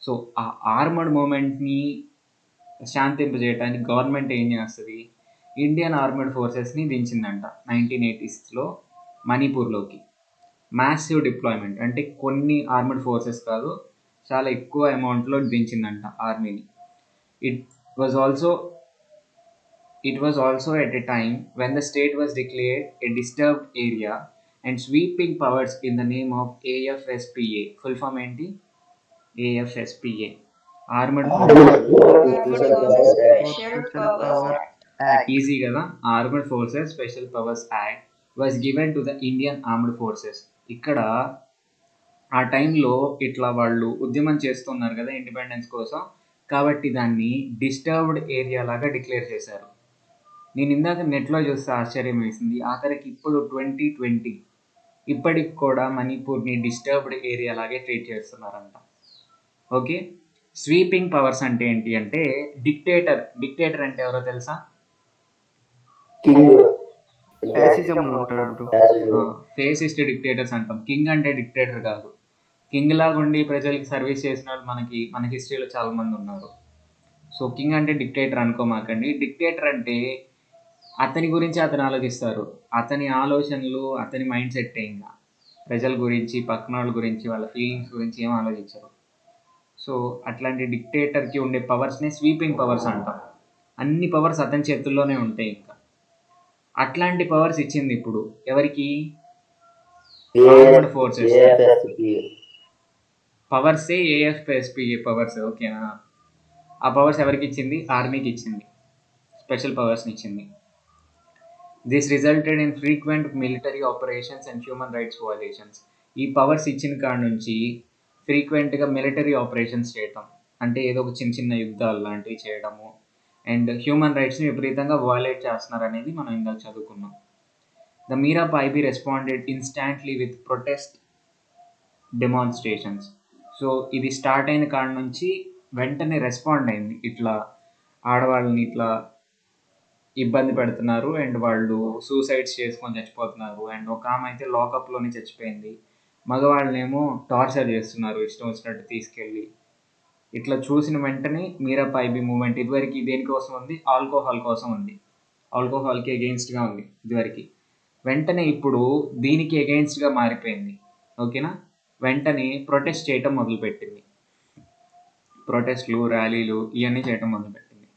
సో ఆ ఆర్మడ్ మూమెంట్ని శాంతింపజేయడానికి గవర్నమెంట్ ఏం చేస్తుంది, ఇండియన్ ఆర్మడ్ ఫోర్సెస్ని దించిందంట 1980sలో మణిపూర్లోకి. మ్యాసివ్ డిప్లాయ్మెంట్ అంటే కొన్ని ఆర్మడ్ ఫోర్సెస్ కాదు, చాలా ఎక్కువ అమౌంట్లో దించిందంట ఆర్మీని. It was also at a time when the state was declared a disturbed area and sweeping powers in the name of AFSPA. Full form ఏంటి? AFSPA, Armored Special Powers Act. Easy కదా, armed forces special powers act was given to the Indian armed forces. ఇక్కడ ఆ టైంలో ఇట్లా వాళ్ళు ఉద్యమం చేస్తున్నారు కదా ఇండిపెండెన్స్ కోసం, కాబట్టి దాన్ని డిస్టర్బ్డ్ ఏరియా లాగా డిక్లేర్ చేశారు. నేను ఇందాక నెట్లో చూస్తే ఆశ్చర్యం వేసింది, ఆఖరికి ఇప్పుడు 2020 ఇప్పటికి కూడా మణిపూర్ని డిస్టర్బ్డ్ ఏరియా లాగే ట్రీట్ చేస్తున్నారంట. ఓకే, స్వీపింగ్ పవర్స్ అంటే ఏంటి అంటే డిక్టేటర్ అంటే ఎవరో తెలుసా? ఫ్యాసిజంలో ఉంటాడు బ్రో. ఫేసిస్ట్ డిక్టేటర్స్ అంటాం. కింగ్ అంటే డిక్టేటర్ కాదు. కింగ్ లాగా ఉండి ప్రజలకి సర్వీస్ చేసిన వాళ్ళు మన హిస్టరీలో చాలా మంది ఉన్నారు. సో కింగ్ అంటే డిక్టేటర్ అనుకోమాకండి. డిక్టేటర్ అంటే అతని గురించి అతను ఆలోచిస్తారు, అతని ఆలోచనలు, అతని మైండ్ సెట్, ఇంకా ప్రజల గురించి, పక్కన వాళ్ళ గురించి, వాళ్ళ ఫీలింగ్స్ గురించి ఏం ఆలోచించరు. సో అట్లాంటి డిక్టేటర్కి ఉండే పవర్స్నే స్వీపింగ్ పవర్స్ అంటాం. అన్ని పవర్స్ అతని చేతుల్లోనే ఉంటాయి. ఇంకా అట్లాంటి పవర్స్ ఇచ్చింది ఇప్పుడు ఎవరికి? Armed forces. పవర్సే AFSPA పవర్స్. ఓకేనా, ఆ పవర్స్ ఎవరికి ఇచ్చింది? ఆర్మీకి ఇచ్చింది, స్పెషల్ పవర్స్ని ఇచ్చింది. This resulted in frequent military operations and human rights violations. ఈ పవర్స్ ఇచ్చిన కాడ నుంచి ఫ్రీక్వెంట్గా మిలిటరీ ఆపరేషన్స్ చేయటం, అంటే ఏదో ఒక చిన్న చిన్న యుద్ధాలు లాంటివి చేయడము, అండ్ హ్యూమన్ రైట్స్ని విపరీతంగా వయలేట్ చేస్తున్నారు అనేది మనం ఇందాక చదువుకున్నాం. The Meira Paibi responded instantly with protest demonstrations. So ఇది స్టార్ట్ అయిన కాడ నుంచి వెంటనే రెస్పాండ్ అయింది, ఇట్లా ఆడవాళ్ళని ఇట్లా ఇబ్బంది పెడుతున్నారు అండ్ వాళ్ళు సూసైడ్స్ చేసుకొని చచ్చిపోతున్నారు, అండ్ ఒక ఆమె అయితే లాకప్లోనే చచ్చిపోయింది, మగవాళ్ళనేమో టార్చర్ చేస్తున్నారు ఇష్టం వచ్చినట్టు తీసుకెళ్ళి. ఇట్లా చూసిన వెంటనే మీరా పైబీ మూమెంట్ ఇదివరకు దేనికోసం ఉంది, ఆల్కహాల్ కోసం ఉంది, ఆల్కహాల్కి అగెయిన్స్ట్గా ఉంది ఇదివరకు. వెంటనే ఇప్పుడు దీనికి అగెయిన్స్ట్గా మారిపోయింది. ఓకేనా, వెంటనే ప్రొటెస్ట్ చేయటం మొదలుపెట్టింది, ప్రొటెస్ట్లు ర్యాలీలు ఇవన్నీ చేయటం మొదలుపెట్టింది.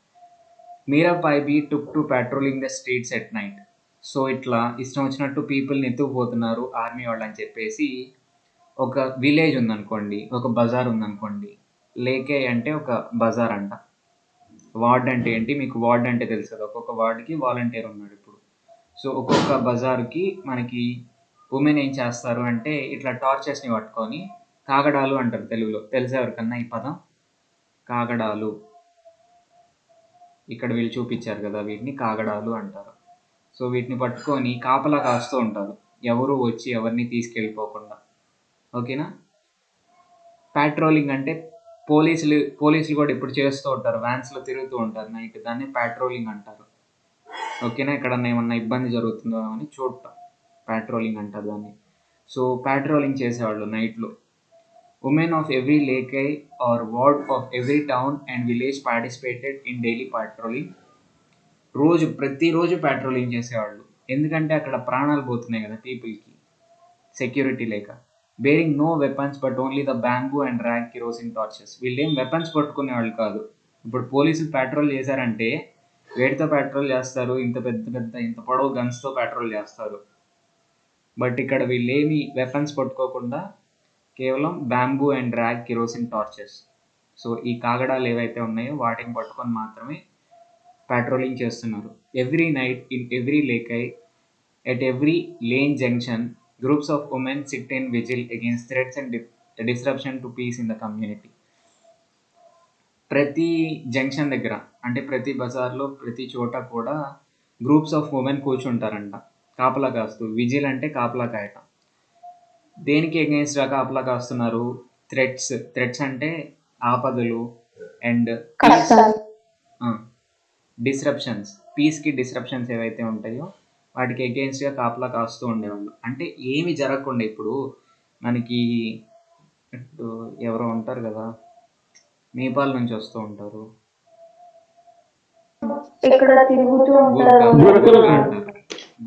Meira Paibi took to patrolling the streets at night. So ఇట్లా ఇష్టం వచ్చినట్టు పీపుల్ని ఎత్తుకుపోతున్నారు ఆర్మీ వాళ్ళు అని చెప్పేసి, ఒక విలేజ్ ఉందనుకోండి, ఒక బజార్ ఉందనుకోండి, లేకే అంటే ఒక బజార్ అంట. వార్డ్ అంటే ఏంటి, మీకు వార్డ్ అంటే తెలుసు కదా, ఒక్కొక్క వార్డుకి వాలంటీర్ ఉన్నాడు ఇప్పుడు. సో ఒక్కొక్క బజార్కి మనకి ఉమెన్ ఏం చేస్తారు అంటే ఇట్లా టార్చర్స్ని పట్టుకొని, కాగడాలు అంటారు తెలుగులో, తెలిసే ఎవరికన్నా ఈ పదం, కాగడాలు, ఇక్కడ వీళ్ళు చూపించారు కదా, వీటిని కాగడాలు అంటారు. సో వీటిని పట్టుకొని కాపలా కాస్తూ ఉంటారు, ఎవరు వచ్చి ఎవరిని తీసుకెళ్ళిపోకుండా. ఓకేనా, పాట్రోలింగ్ అంటే పోలీసులు కూడా ఇప్పుడు చేస్తూ ఉంటారు, వ్యాన్స్లో తిరుగుతూ ఉంటారు నైట్, దాన్ని పాట్రోలింగ్ అంటారు. ఓకేనా, ఎక్కడన్నా ఏమన్నా ఇబ్బంది జరుగుతుందో అని చూడటం పాట్రోలింగ్ అంటారు దాన్ని. సో పాట్రోలింగ్ చేసేవాళ్ళు నైట్లో. Women of every leikai or ward of every town and village participated in daily patrolling. ప్రతిరోజు పాట్రోలింగ్ చేసేవాళ్ళు, ఎందుకంటే అక్కడ ప్రాణాలు పోతున్నాయి కదా పీపుల్కి, సెక్యూరిటీ లేక. Bearing no weapons but only the bamboo and rag kerosene torches. వీళ్ళేం వెపన్స్ పట్టుకునే వాళ్ళు కాదు. ఇప్పుడు పోలీసులు పెట్రోల్ చేశారంటే వేటితో పెట్రోల్ చేస్తారు, ఇంత పెద్ద ఇంత పొడవు గన్స్తో పెట్రోల్ చేస్తారు. బట్ ఇక్కడ వీళ్ళేమి వెపన్స్ పట్టుకోకుండా కేవలం bamboo and rag kerosene torches, so ఈ కాగడాలు ఏవైతే ఉన్నాయో వాటిని పట్టుకొని మాత్రమే పెట్రోలింగ్ చేస్తున్నారు. Every night in every leikai at every lane junction groups of women sit in vigil against threats and disruption to peace in the community. ప్రతి జంక్షన్ దగ్గర అంటే ప్రతి బజార్లో ప్రతి చోట కూడా గ్రూప్స్ ఆఫ్ ఉమెన్ కూర్చుంటారంట కాపలా కాస్తూ. విజిల్ అంటే కాపలా కాయటం. దేనికి అగెయిన్స్ట్గా కాపలా కాస్తున్నారు, థ్రెట్స్ అంటే ఆపదలు, అండ్ డిస్రప్షన్స్, పీస్కి డిస్రప్షన్స్ ఏవైతే ఉంటాయో వాటికి అగెయిన్స్ట్గా కాపలా కాస్తూ ఉండేవాళ్ళు. అంటే ఏమి జరగకుండా, ఇప్పుడు మనకి ఎవరో ఉంటారు కదా, నేపాల్ నుంచి వస్తూ ఉంటారు, ఇక్కడ తిరుగుతూ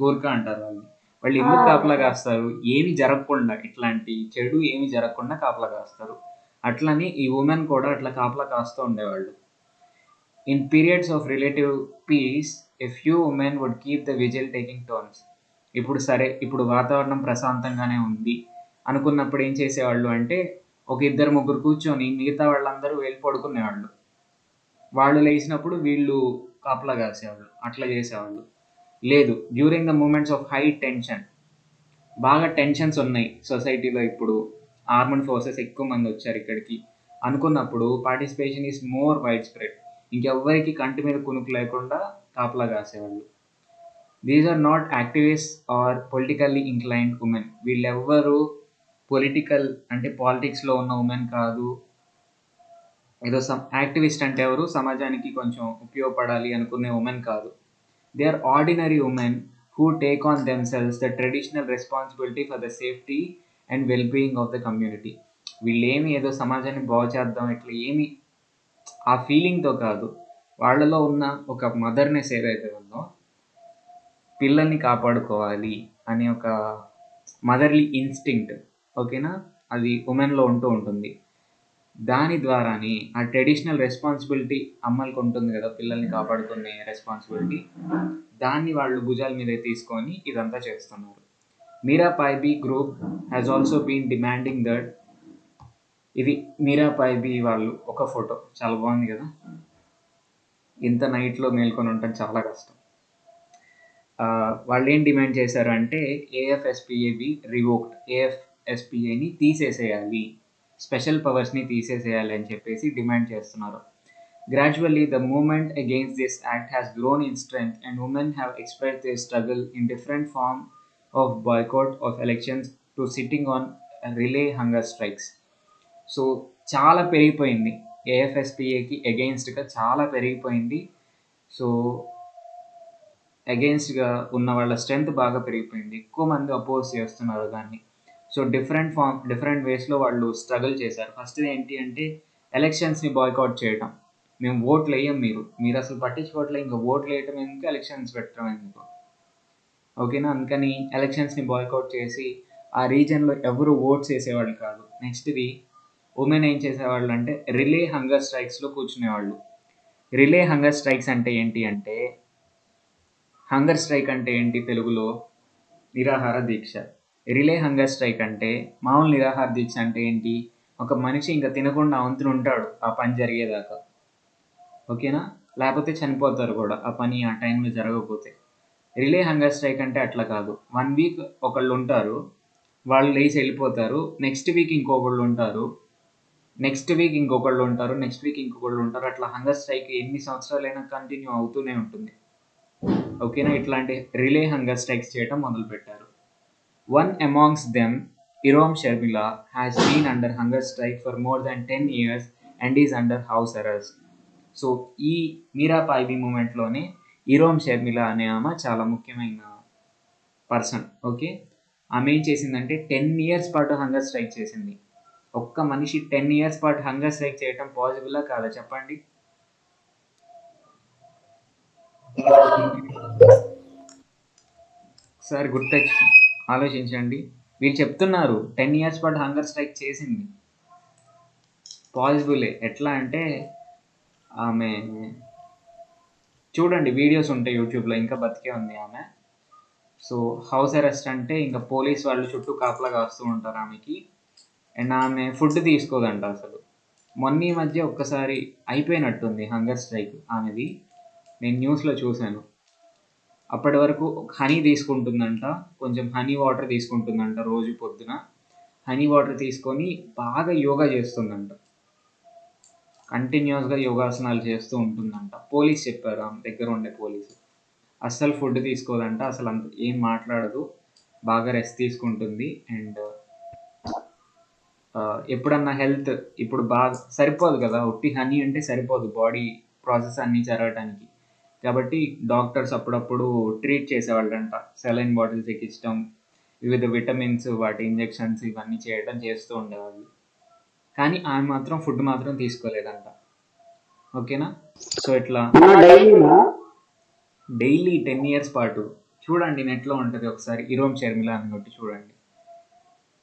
గూర్ఖా అంటారు వాళ్ళు ఎందుకు కాపలా కాస్తారు, ఏమి జరగకుండా, ఇట్లాంటి చెడు ఏమి జరగకుండా కాపలా కాస్తారు. అట్లని ఈ ఉమెన్ కూడా అట్లా కాపలా కాస్తూ ఉండేవాళ్ళు. In periods of relative peace a few women would keep the vigil taking turns. ఇప్పుడు వాతావరణం ప్రశాంతంగానే ఉంది అనుకున్నప్పుడు ఏం చేసేవాళ్ళు అంటే ఒక 2-3 కూర్చొని మిగతా వాళ్ళందరూ వెళ్ళి పడుకునేవాళ్ళు, వాళ్ళు లేచినప్పుడు వీళ్ళు కాపలా కాసేవాళ్ళు, అట్లా చేసేవాళ్ళు. లేదు, during the moments of high tension, బాగా టెన్షన్స్ ఉన్నాయి సొసైటీలో, ఇప్పుడు ఆర్మడ్ ఫోర్సెస్ ఎక్కువ మంది వచ్చారు ఇక్కడికి అనుకున్నప్పుడు participation is more widespread. ఇంకెవ్వరికి కంటి మీద కునుకు లేకుండా కాపలా కాసేవాళ్ళు. These are not activist or politically inclined women. వీళ్ళెవ్వరూ పొలిటికల్ అంటే పాలిటిక్స్లో ఉన్న ఉమెన్ కాదు. ఏదో యాక్టివిస్ట్ అంటే ఎవరు, సమాజానికి కొంచెం ఉపయోగపడాలి అనుకునే ఉమెన్ కాదు. They are ordinary women who take on themselves the traditional responsibility for the safety and well-being of the community. వీళ్ళేమి ఏదో సమాజాన్ని బాగు చేద్దాం ఇట్లా ఏమి ఆ ఫీలింగ్తో కాదు, వాళ్ళలో ఉన్న ఒక మదర్నెస్ ఏదైతే ఉందో, పిల్లల్ని కాపాడుకోవాలి అనే ఒక మదర్లీ ఇన్స్టింక్ట్, ఓకేనా, అది ఉమెన్లో ఉంటూ ఉంటుంది. దాని ద్వారానే ఆ ట్రెడిషనల్ రెస్పాన్సిబిలిటీ అమ్మలకు ఉంటుంది కదా, పిల్లల్ని కాపాడుకునే రెస్పాన్సిబిలిటీ, దాన్ని వాళ్ళు భుజాల మీద తీసుకొని ఇదంతా చేస్తున్నారు. Meira Paibi group has also been demanding that, ఇది మీరా పైబీ వాళ్ళు ఒక ఫోటో చాలా బాగుంది కదా, ఇంత నైట్లో మేల్కొని ఉండటం చాలా కష్టం. వాళ్ళు ఏం డిమాండ్ చేశారు అంటే ఏఎఫ్ఎస్పిఏబి రివోక్డ్, ఏఎఫ్ఎస్పిఏని తీసేసేయాలి, స్పెషల్ పవర్స్ని తీసేసేయాలి అని చెప్పేసి డిమాండ్ చేస్తున్నారు. Gradually, the movement against this act has grown in strength, and women have expressed their struggle in different forms of boycott of elections to sitting on relay hunger strikes. So చాలా పెరిగిపోయింది, ఏఎఫ్ఎస్పిఏకి అగెయిన్స్ట్గా చాలా పెరిగిపోయింది. సో అగెయిన్స్ట్గా ఉన్న వాళ్ళ స్ట్రెంగ్త్ బాగా పెరిగిపోయింది, ఎక్కువ మంది అపోజ్ చేస్తున్నారు దాన్ని. సో డిఫరెంట్ వేస్లో వాళ్ళు స్ట్రగుల్ చేశారు. ఫస్ట్ ఏంటి అంటే ఎలక్షన్స్ని బాయ్కాట్ చేయటం. మేము ఓట్లు వేయం, మీరు అసలు పట్టించుకోవట్లేదు, ఇంకా ఓట్లు వేయటం ఎందుకు, ఎలక్షన్స్ పెట్టడం ఎందుకు, ఓకేనా. అందుకని ఎలక్షన్స్ని బాయ్కాట్ చేసి ఆ రీజన్లో ఎవరు ఓట్స్ వేసేవాళ్ళు కాదు. నెక్స్ట్ది ఉమెన్ ఏం చేసేవాళ్ళు అంటే రిలే హంగర్ స్ట్రైక్స్లో కూర్చునేవాళ్ళు. రిలే హంగర్ స్ట్రైక్స్ అంటే ఏంటి అంటే, హంగర్ స్ట్రైక్ అంటే ఏంటి తెలుగులో, నిరాహార దీక్ష. రిలే హంగర్ స్ట్రైక్ అంటే మామూలు నిరాహార దీక్ష అంటే ఏంటి, ఒక మనిషి ఇంకా తినకుండా అవంతులు ఉంటాడు ఆ పని జరిగేదాకా, ఓకేనా, లేకపోతే చనిపోతారు కూడా ఆ పని ఆ టైంలో జరగకపోతే. రిలే హంగర్ స్ట్రైక్ అంటే అట్లా కాదు, 1 వీక్ ఒకళ్ళు ఉంటారు, వాళ్ళు లేచి వెళ్ళిపోతారు, నెక్స్ట్ వీక్ ఇంకొకళ్ళు ఉంటారు, నెక్స్ట్ వీక్ ఇంకొకళ్ళు ఉంటారు, నెక్స్ట్ వీక్ ఇంకొకళ్ళు ఉంటారు, అట్లా హంగర్ స్ట్రైక్ ఎన్ని సంవత్సరాలైనా కంటిన్యూ అవుతూనే ఉంటుంది, ఓకేనా. ఇట్లాంటి రిలే హంగర్ స్ట్రైక్స్ చేయడం మొదలుపెట్టారు. One amongst them, Irom Sharmila, has been under hunger strike for more than 10 years and is under house arrest. So ఈ మీరా పాయిబీ మూమెంట్లోనే ఇరోమ్ షర్మిల అనే ఆమె చాలా ముఖ్యమైన పర్సన్, ఓకే. ఆమె ఏం చేసిందంటే 10 years పాటు హంగర్ స్ట్రైక్ చేసింది. ఒక్క మనిషి 10 years పాటు హంగర్ స్ట్రైక్ చేయటం పాసిబులా కాదా చెప్పండి. ఒకసారి ఆలోచించండి. వీళ్ళు చెప్తున్నారు 10 years పాటు హంగర్ స్ట్రైక్ చేసింది, పాసిబులే. ఎట్లా అంటే ఆమె చూడండి, వీడియోస్ ఉంటాయి యూట్యూబ్లో, ఇంకా బతికే ఉంది ఆమె. సో హౌస్ అరెస్ట్ అంటే ఇంకా పోలీస్ వాళ్ళు చుట్టూ కాపలాగా వస్తూ ఉంటారు ఆమెకి, అండ్ ఆమె ఫుడ్ తీసుకోదంట అసలు. మొన్న ఈ మధ్య ఒక్కసారి అయిపోయినట్టుంది హంగర్ స్ట్రైక్ ఆమెది, నేను న్యూస్లో చూశాను. అప్పటి వరకు హనీ తీసుకుంటుందంట, కొంచెం హనీ వాటర్ తీసుకుంటుందంట రోజు పొద్దున. హనీ వాటర్ తీసుకొని బాగా యోగా చేస్తుందంట, కంటిన్యూస్గా యోగాసనాలు చేస్తూ ఉంటుందంట. పోలీస్ చెప్పారు, ఆమె దగ్గర ఉండే పోలీసు. అస్సలు ఫుడ్ తీసుకోదంట, అసలు అంత ఏం మాట్లాడదు, బాగా రెస్ట్ తీసుకుంటుంది. అండ్ ఎప్పుడన్నా హెల్త్ ఇప్పుడు బాగా సరిపోదు కదా, ఉట్టి హనీ అంటే సరిపోదు బాడీ ప్రాసెస్ అన్నీ జరగటానికి. కాబట్టి డాక్టర్స్ అప్పుడప్పుడు ట్రీట్ చేసేవాళ్ళంట, సెలైన్ బాటిల్స్ ఎక్కించడం, వివిధ విటమిన్స్ వాటి ఇంజెక్షన్స్ ఇవన్నీ చేస్తూ ఉండేవాళ్ళు. కానీ ఆమె మాత్రం ఫుడ్ మాత్రం తీసుకోలేదంట, ఓకేనా. సో ఇట్లా డైలీ 10 years పాటు చూడండి, నెట్లో ఉంటుంది, ఒకసారి ఇరోమ్ షర్మిల అని కొట్టి చూడండి,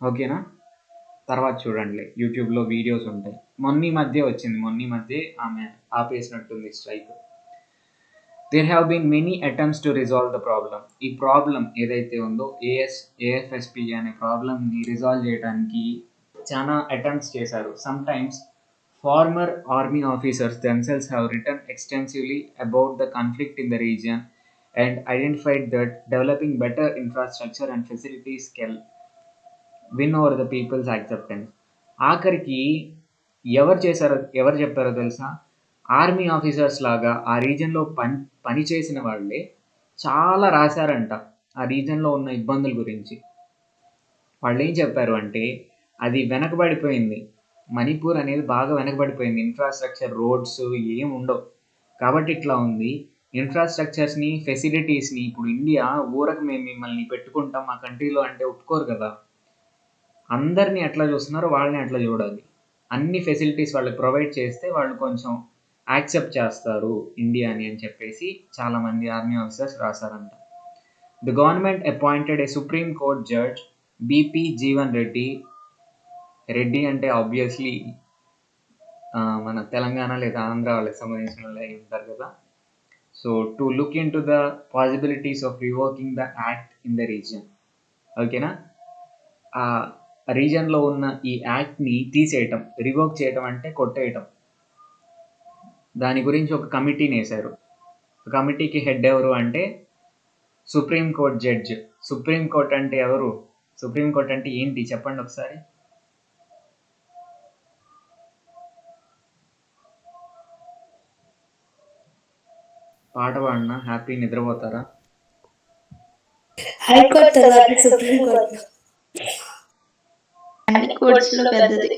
ఓకేనా. తర్వాత చూడండి, యూట్యూబ్లో వీడియోస్ ఉంటాయి. మొన్న మధ్య వచ్చింది, మొన్న మధ్య ఆమె ఆపేసినట్టుంది strike. There have been many attempts to resolve the problem. ఈ ప్రాబ్లం ఏదైతే ఉందో ఏఎఫ్ఎస్పి అనే ప్రాబ్లమ్ని రిజాల్వ్ చేయడానికి చాలా అటెంప్ట్స్ చేశారు. Sometimes former army officers themselves have written extensively about the conflict in the region and identified that developing better infrastructure and facilities can win over the people's acceptance. ఆఖరికి ఎవరు చెప్పారో తెలుసా, ఆర్మీ ఆఫీసర్స్ లాగా ఆ రీజన్లో పని చేసిన వాళ్ళే చాలా రాశారంట ఆ రీజన్లో ఉన్న ఇబ్బందుల గురించి. వాళ్ళు ఏం చెప్పారు అంటే, అది వెనకబడిపోయింది, మణిపూర్ అనేది బాగా వెనకబడిపోయింది, ఇన్ఫ్రాస్ట్రక్చర్ రోడ్స్ ఏం ఉండవు, కాబట్టి ఇట్లా ఉంది. ఇన్ఫ్రాస్ట్రక్చర్స్ని ఫెసిలిటీస్ని ఇప్పుడు ఇండియా ఊరకు మేము మిమ్మల్ని పెట్టుకుంటాం మా కంట్రీలో అంటే ఒప్పుకోరు కదా, అందరినీ ఎట్లా చూస్తున్నారో వాళ్ళని అట్లా చూడాలి. అన్ని ఫెసిలిటీస్ వాళ్ళకి ప్రొవైడ్ చేస్తే వాళ్ళు కొంచెం యాక్సెప్ట్ చేస్తారు ఇండియాని అని చెప్పేసి చాలామంది ఆర్మీ ఆఫీసర్స్ రాశారంట. The government appointed A supreme court judge BP Jeevan Reddy. Reddy అంటే ఆబ్వియస్లీ మన తెలంగాణ లేదా ఆంధ్ర వాళ్ళకి సంబంధించిన వాళ్ళు ఉంటారు కదా. So to look in to the possibilities of revoking the act in the region, ఓకేనా. ఆ రీజన్లో ఉన్న ఈ యాక్ట్ని తీసేయటం, రివోక్ చేయటం అంటే కొట్టేయటం, దాని గురించి ఒక కమిటీని వేశారు. కమిటీకి హెడ్ ఎవరు అంటే సుప్రీంకోర్టు జడ్జ్. సుప్రీంకోర్టు అంటే ఎవరు, సుప్రీంకోర్టు అంటే ఏంటి చెప్పండి ఒకసారి. పాట పాడినా హ్యాపీ నిద్రపోతారా? హైకోర్టు తర్వాత సుప్రీంకోర్టు అన్ని కోర్ట్స్ లో పెద్దది.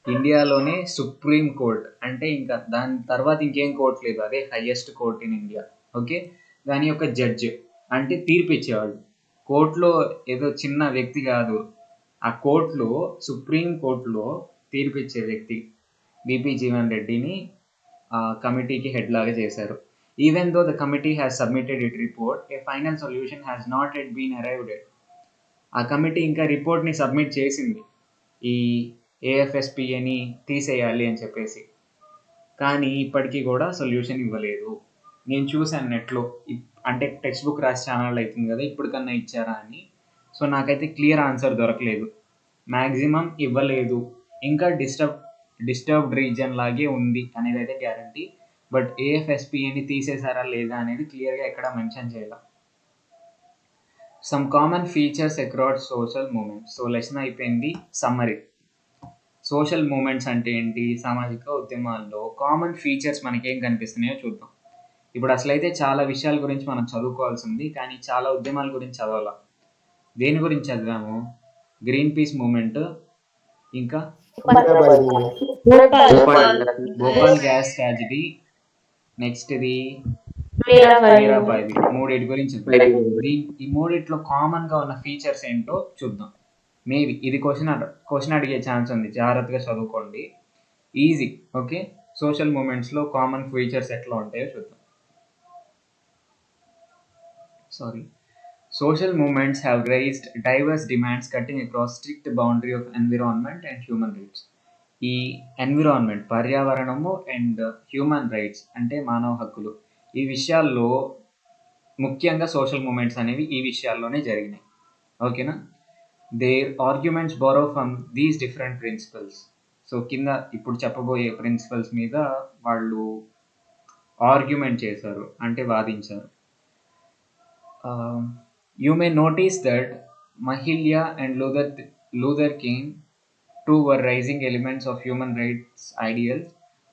ఇండియాలోనే సుప్రీం కోర్ట్ అంటే ఇంకా దాని తర్వాత ఇంకేం కోర్ట్ లేదు, అదే highest court in India. Okay, దాని యొక్క జడ్జ్ అంటే తీర్పు ఇచ్చేవాళ్ళు. కోర్టులో ఏదో చిన్న వ్యక్తి కాదు, ఆ కోర్టులో సుప్రీం కోర్టులో తీర్పు ఇచ్చే వ్యక్తి బిపి జీవన్ రెడ్డిని కమిటీకి హెడ్ లాగా చేశారు. Even though the committee has submitted it report, a final solution has not yet been arrived at. ఆ కమిటీ ఇంకా రిపోర్ట్ని సబ్మిట్ చేసింది ఈ ఏఎఫ్ఎస్పిని తీసేయాలి అని చెప్పేసి, కానీ ఇప్పటికీ కూడా సొల్యూషన్ ఇవ్వలేదు. నేను చూశాను నెట్లో, అంటే టెక్స్ట్ బుక్ రాసి ఛానల్ అవుతుంది కదా, ఇప్పటికన్నా ఇచ్చారా అని. సో నాకైతే క్లియర్ ఆన్సర్ దొరకలేదు. మ్యాక్సిమం ఇవ్వలేదు, ఇంకా డిస్టర్బ్డ్ రీజన్ లాగే ఉంది అనేది అయితే గ్యారంటీ. బట్ ఏఎఫ్ఎస్పిని తీసేసారా లేదా అనేది క్లియర్గా ఎక్కడ మెన్షన్ చేయాలి. Some common features across social moments. So lesson అయిపోయింది. సమ్మరీ, సోషల్ మూమెంట్స్ అంటే ఏంటి, సామాజిక ఉద్యమాల్లో కామన్ ఫీచర్స్ మనకేం కనిపిస్తున్నాయో చూద్దాం. ఇప్పుడు అసలైతే చాలా విషయాల గురించి మనం చదువుకోవాల్సి ఉంది, కానీ చాలా ఉద్యమాల గురించి చదవాల. దేని గురించి చదివాము? గ్రీన్ పీస్ మూమెంట్, ఇంకా భోపాల్ గ్యాస్ ట్రాజడీ, నెక్స్ట్ ఇది మీరాబాయిది. మూడిటి గురించి ఈ మూడిట్లో కామన్ గా ఉన్న ఫీచర్స్ ఏంటో చూద్దాం. మేబీ ఇది క్వశ్చన్ అడిగే ఛాన్స్ ఉంది, జాగ్రత్తగా చదువుకోండి. ఈజీ. ఓకే, సోషల్ మూమెంట్స్లో కామన్ ఫీచర్స్ ఎట్లా ఉంటాయో చూద్దాం. Social movements have raised diverse demands cutting across strict boundary of environment and human rights. ఈ ఎన్విరాన్మెంట్, పర్యావరణము అండ్ హ్యూమన్ రైట్స్ అంటే మానవ హక్కులు, ఈ విషయాల్లో ముఖ్యంగా సోషల్ మూమెంట్స్ అనేవి ఈ విషయాల్లోనే జరిగినాయి. ఓకేనా? Their arguments borrow from these different principles. So కింద ఇప్పుడు చెప్పబోయే ప్రిన్సిపల్స్ మీద వాళ్ళు ఆర్గ్యుమెంట్ చేశారు, అంటే వాదించారు. You may notice that Mahalia and Luther King too were raising elements of human rights ideals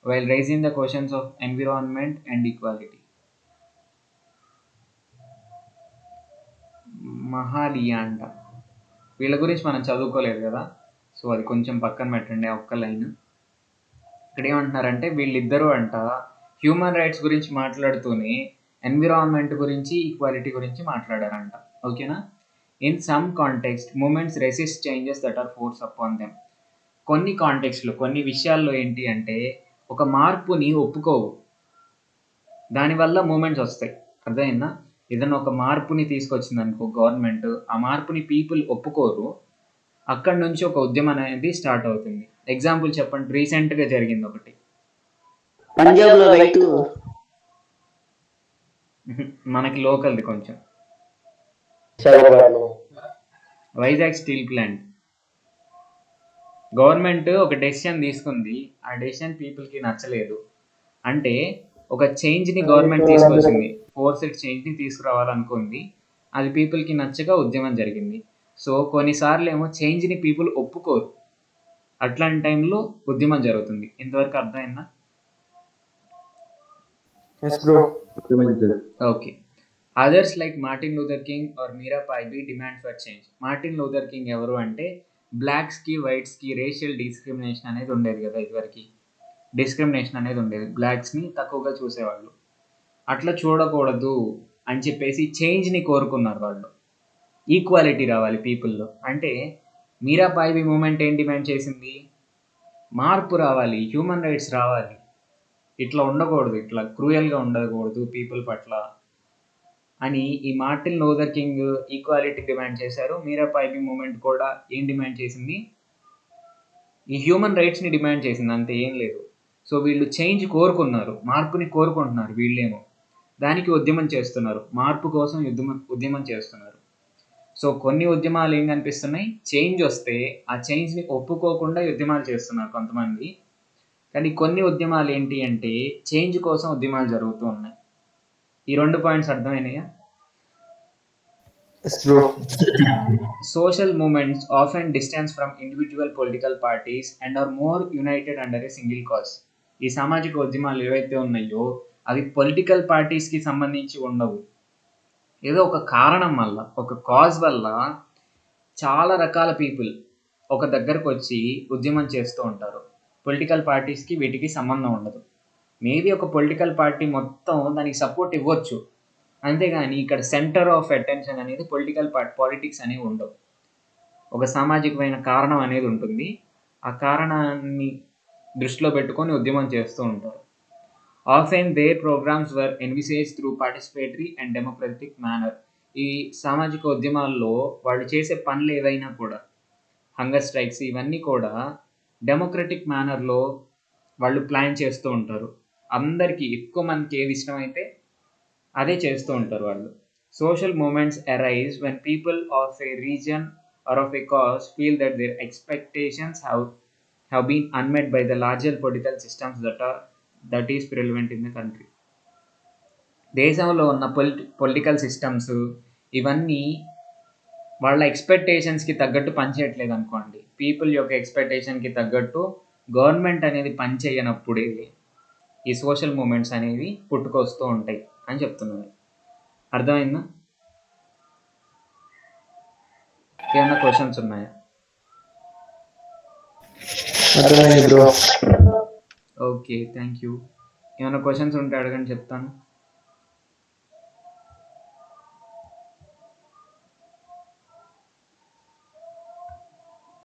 while raising the questions of environment and equality. Mahaliya అంట, వీళ్ళ గురించి మనం చదువుకోలేదు కదా, సో అది కొంచెం పక్కన పెట్టండి ఒక్క లైన్. ఇక్కడ ఏమంటున్నారంటే వీళ్ళిద్దరూ అంట హ్యూమన్ రైట్స్ గురించి మాట్లాడుతూనే ఎన్విరాన్మెంట్ గురించి, ఈక్వాలిటీ గురించి మాట్లాడారంట. ఓకేనా? In some context movements resist changes that are forced upon them. కొన్ని కాంటెక్స్ట్లో, కొన్ని విషయాల్లో ఏంటి అంటే ఒక మార్పుని ఒప్పుకోవు, దానివల్ల మూమెంట్స్ వస్తాయి. అర్థమైందా? ఏదైనా ఒక మార్పుని తీసుకొచ్చింది అనుకో గవర్నమెంట్, ఆ మార్పుని పీపుల్ ఒప్పుకోరు, అక్కడి నుంచి ఒక ఉద్యమం అనేది స్టార్ట్ అవుతుంది. ఎగ్జాంపుల్ చెప్పండి, రీసెంట్గా జరిగింది ఒకటి. పంజాబ్లో రైతు మనకి లోకల్ది కొంచెం, వైజాగ్ స్టీల్ ప్లాంట్. గవర్నమెంట్ ఒక డెసిషన్ తీసుకుంది, ఆ డెసిషన్ పీపుల్కి నచ్చలేదు, అంటే ఒక చేంజ్ని గవర్నమెంట్ తీసుకొచ్చింది, ఫోర్స్డ్ చేంజ్ని తీసుకురావాలనుకుంది, అది పీపుల్కి నచ్చక ఉద్యమం జరిగింది. సో కొన్నిసార్లు ఏమో చేంజ్ని పీపుల్ ఒప్పుకోరు, అట్లాంటి టైంలో ఉద్యమం జరుగుతుంది. ఇంతవరకు అర్థమైందా? Okay. Others like Martin Luther King or Mirabai demand for change. Martin Luther King ఎవరు అంటే బ్లాక్స్కి వైట్స్కి రేషియల్ డిస్క్రిమినేషన్ అనేది ఉండేది కదా, ఇదివరకు డిస్క్రిమినేషన్ అనేది ఉండేది, బ్లాక్స్ని తక్కువగా చూసేవాళ్ళు. అట్లా చూడకూడదు అని చెప్పేసి చేంజ్ని కోరుకున్నారు వాళ్ళు, ఈక్వాలిటీ రావాలి పీపుల్లో. అంటే మీరాబాయి మూమెంట్ ఏం డిమాండ్ చేసింది? మార్పు రావాలి, హ్యూమన్ రైట్స్ రావాలి, ఇట్లా ఉండకూడదు, ఇట్లా క్రూయల్గా ఉండకూడదు పీపుల్ పట్ల అని ఈ Martin Luther king equality demand చేశారు. మీరాబాయి మూమెంట్ కూడా ఏం డిమాండ్ చేసింది? ఈ హ్యూమన్ రైట్స్ని డిమాండ్ చేసింది, అంతే, ఏం లేదు. సో వీళ్ళు చేంజ్ కోరుకున్నారు, మార్పుని కోరుకుంటున్నారు, వీళ్ళేమో దానికి ఉద్యమం చేస్తున్నారు, మార్పు కోసం ఉద్యమం చేస్తున్నారు. సో కొన్ని ఉద్యమాలు ఏం కనిపిస్తున్నాయి, చేంజ్ వస్తే ఆ చేంజ్ని ఒప్పుకోకుండా ఉద్యమాలు చేస్తున్నారు కొంతమంది. కానీ కొన్ని ఉద్యమాలు ఏంటి అంటే చేంజ్ కోసం ఉద్యమాలు జరుగుతూ ఉన్నాయి. ఈ 2 points అర్థమైనాయా? Yes, bro. Social movements often distance from individual political parties and are more united under a single cause. ఈ సామాజిక ఉద్యమాలు ఏవైతే ఉన్నాయో అవి పొలిటికల్ పార్టీస్కి సంబంధించి ఉండవు. ఏదో ఒక కారణం వల్ల, ఒక కాజ్ వల్ల చాలా రకాల పీపుల్ ఒక దగ్గరకు వచ్చి ఉద్యమం చేస్తూ ఉంటారు. పొలిటికల్ పార్టీస్కి వీటికి సంబంధం ఉండదు. మేబీ ఒక పొలిటికల్ పార్టీ మొత్తం దానికి సపోర్ట్ ఇవ్వచ్చు, అంతేగాని ఇక్కడ సెంటర్ ఆఫ్ అటెన్షన్ అనేది పాలిటిక్స్ అనేవి ఉండవు. ఒక సామాజికమైన కారణం అనేది ఉంటుంది. ఆ కారణాన్ని దృష్టిలో పెట్టుకొని ఉద్యమం చేస్తూ ఉంటారు. Often their programmes were envisage through participatory and democratic manner. ఈ సామాజిక ఉద్యమాల్లో వాళ్ళు చేసే పనులు ఏవైనా కూడా, హంగర్ స్ట్రైక్స్ ఇవన్నీ కూడా డెమోక్రటిక్ మేనర్లో వాళ్ళు ప్లాన్ చేస్తూ ఉంటారు. అందరికీ ఎక్కువ మందికి ఏది ఇష్టమైతే అదే చేస్తూ ఉంటారు వాళ్ళు. Social movements arise when people of a region or of a cause feel that their expectations have been unmet by the larger political systems that is prevalent in the country. దేశంలో ఉన్న పొలిటికల్ సిస్టమ్స్ ఇవన్నీ వాళ్ళ ఎక్స్పెక్టేషన్స్కి తగ్గట్టు పనిచేయట్లేదు అనుకోండి. పీపుల్ యొక్క ఎక్స్పెక్టేషన్కి తగ్గట్టు గవర్నమెంట్ అనేది పనిచేయనప్పుడే ఈ సోషల్ మూమెంట్స్ అనేవి పుట్టుకొస్తూ ఉంటాయి అని చెప్తున్నారు. అర్థమైందా? ఏమన్నా క్వశ్చన్స్ ఉన్నాయా? అర్థమైంది బ్రో. Okay, thank you. ఏమైనా క్వశ్చన్స్ ఉంటే అడగండి, చెప్తాను.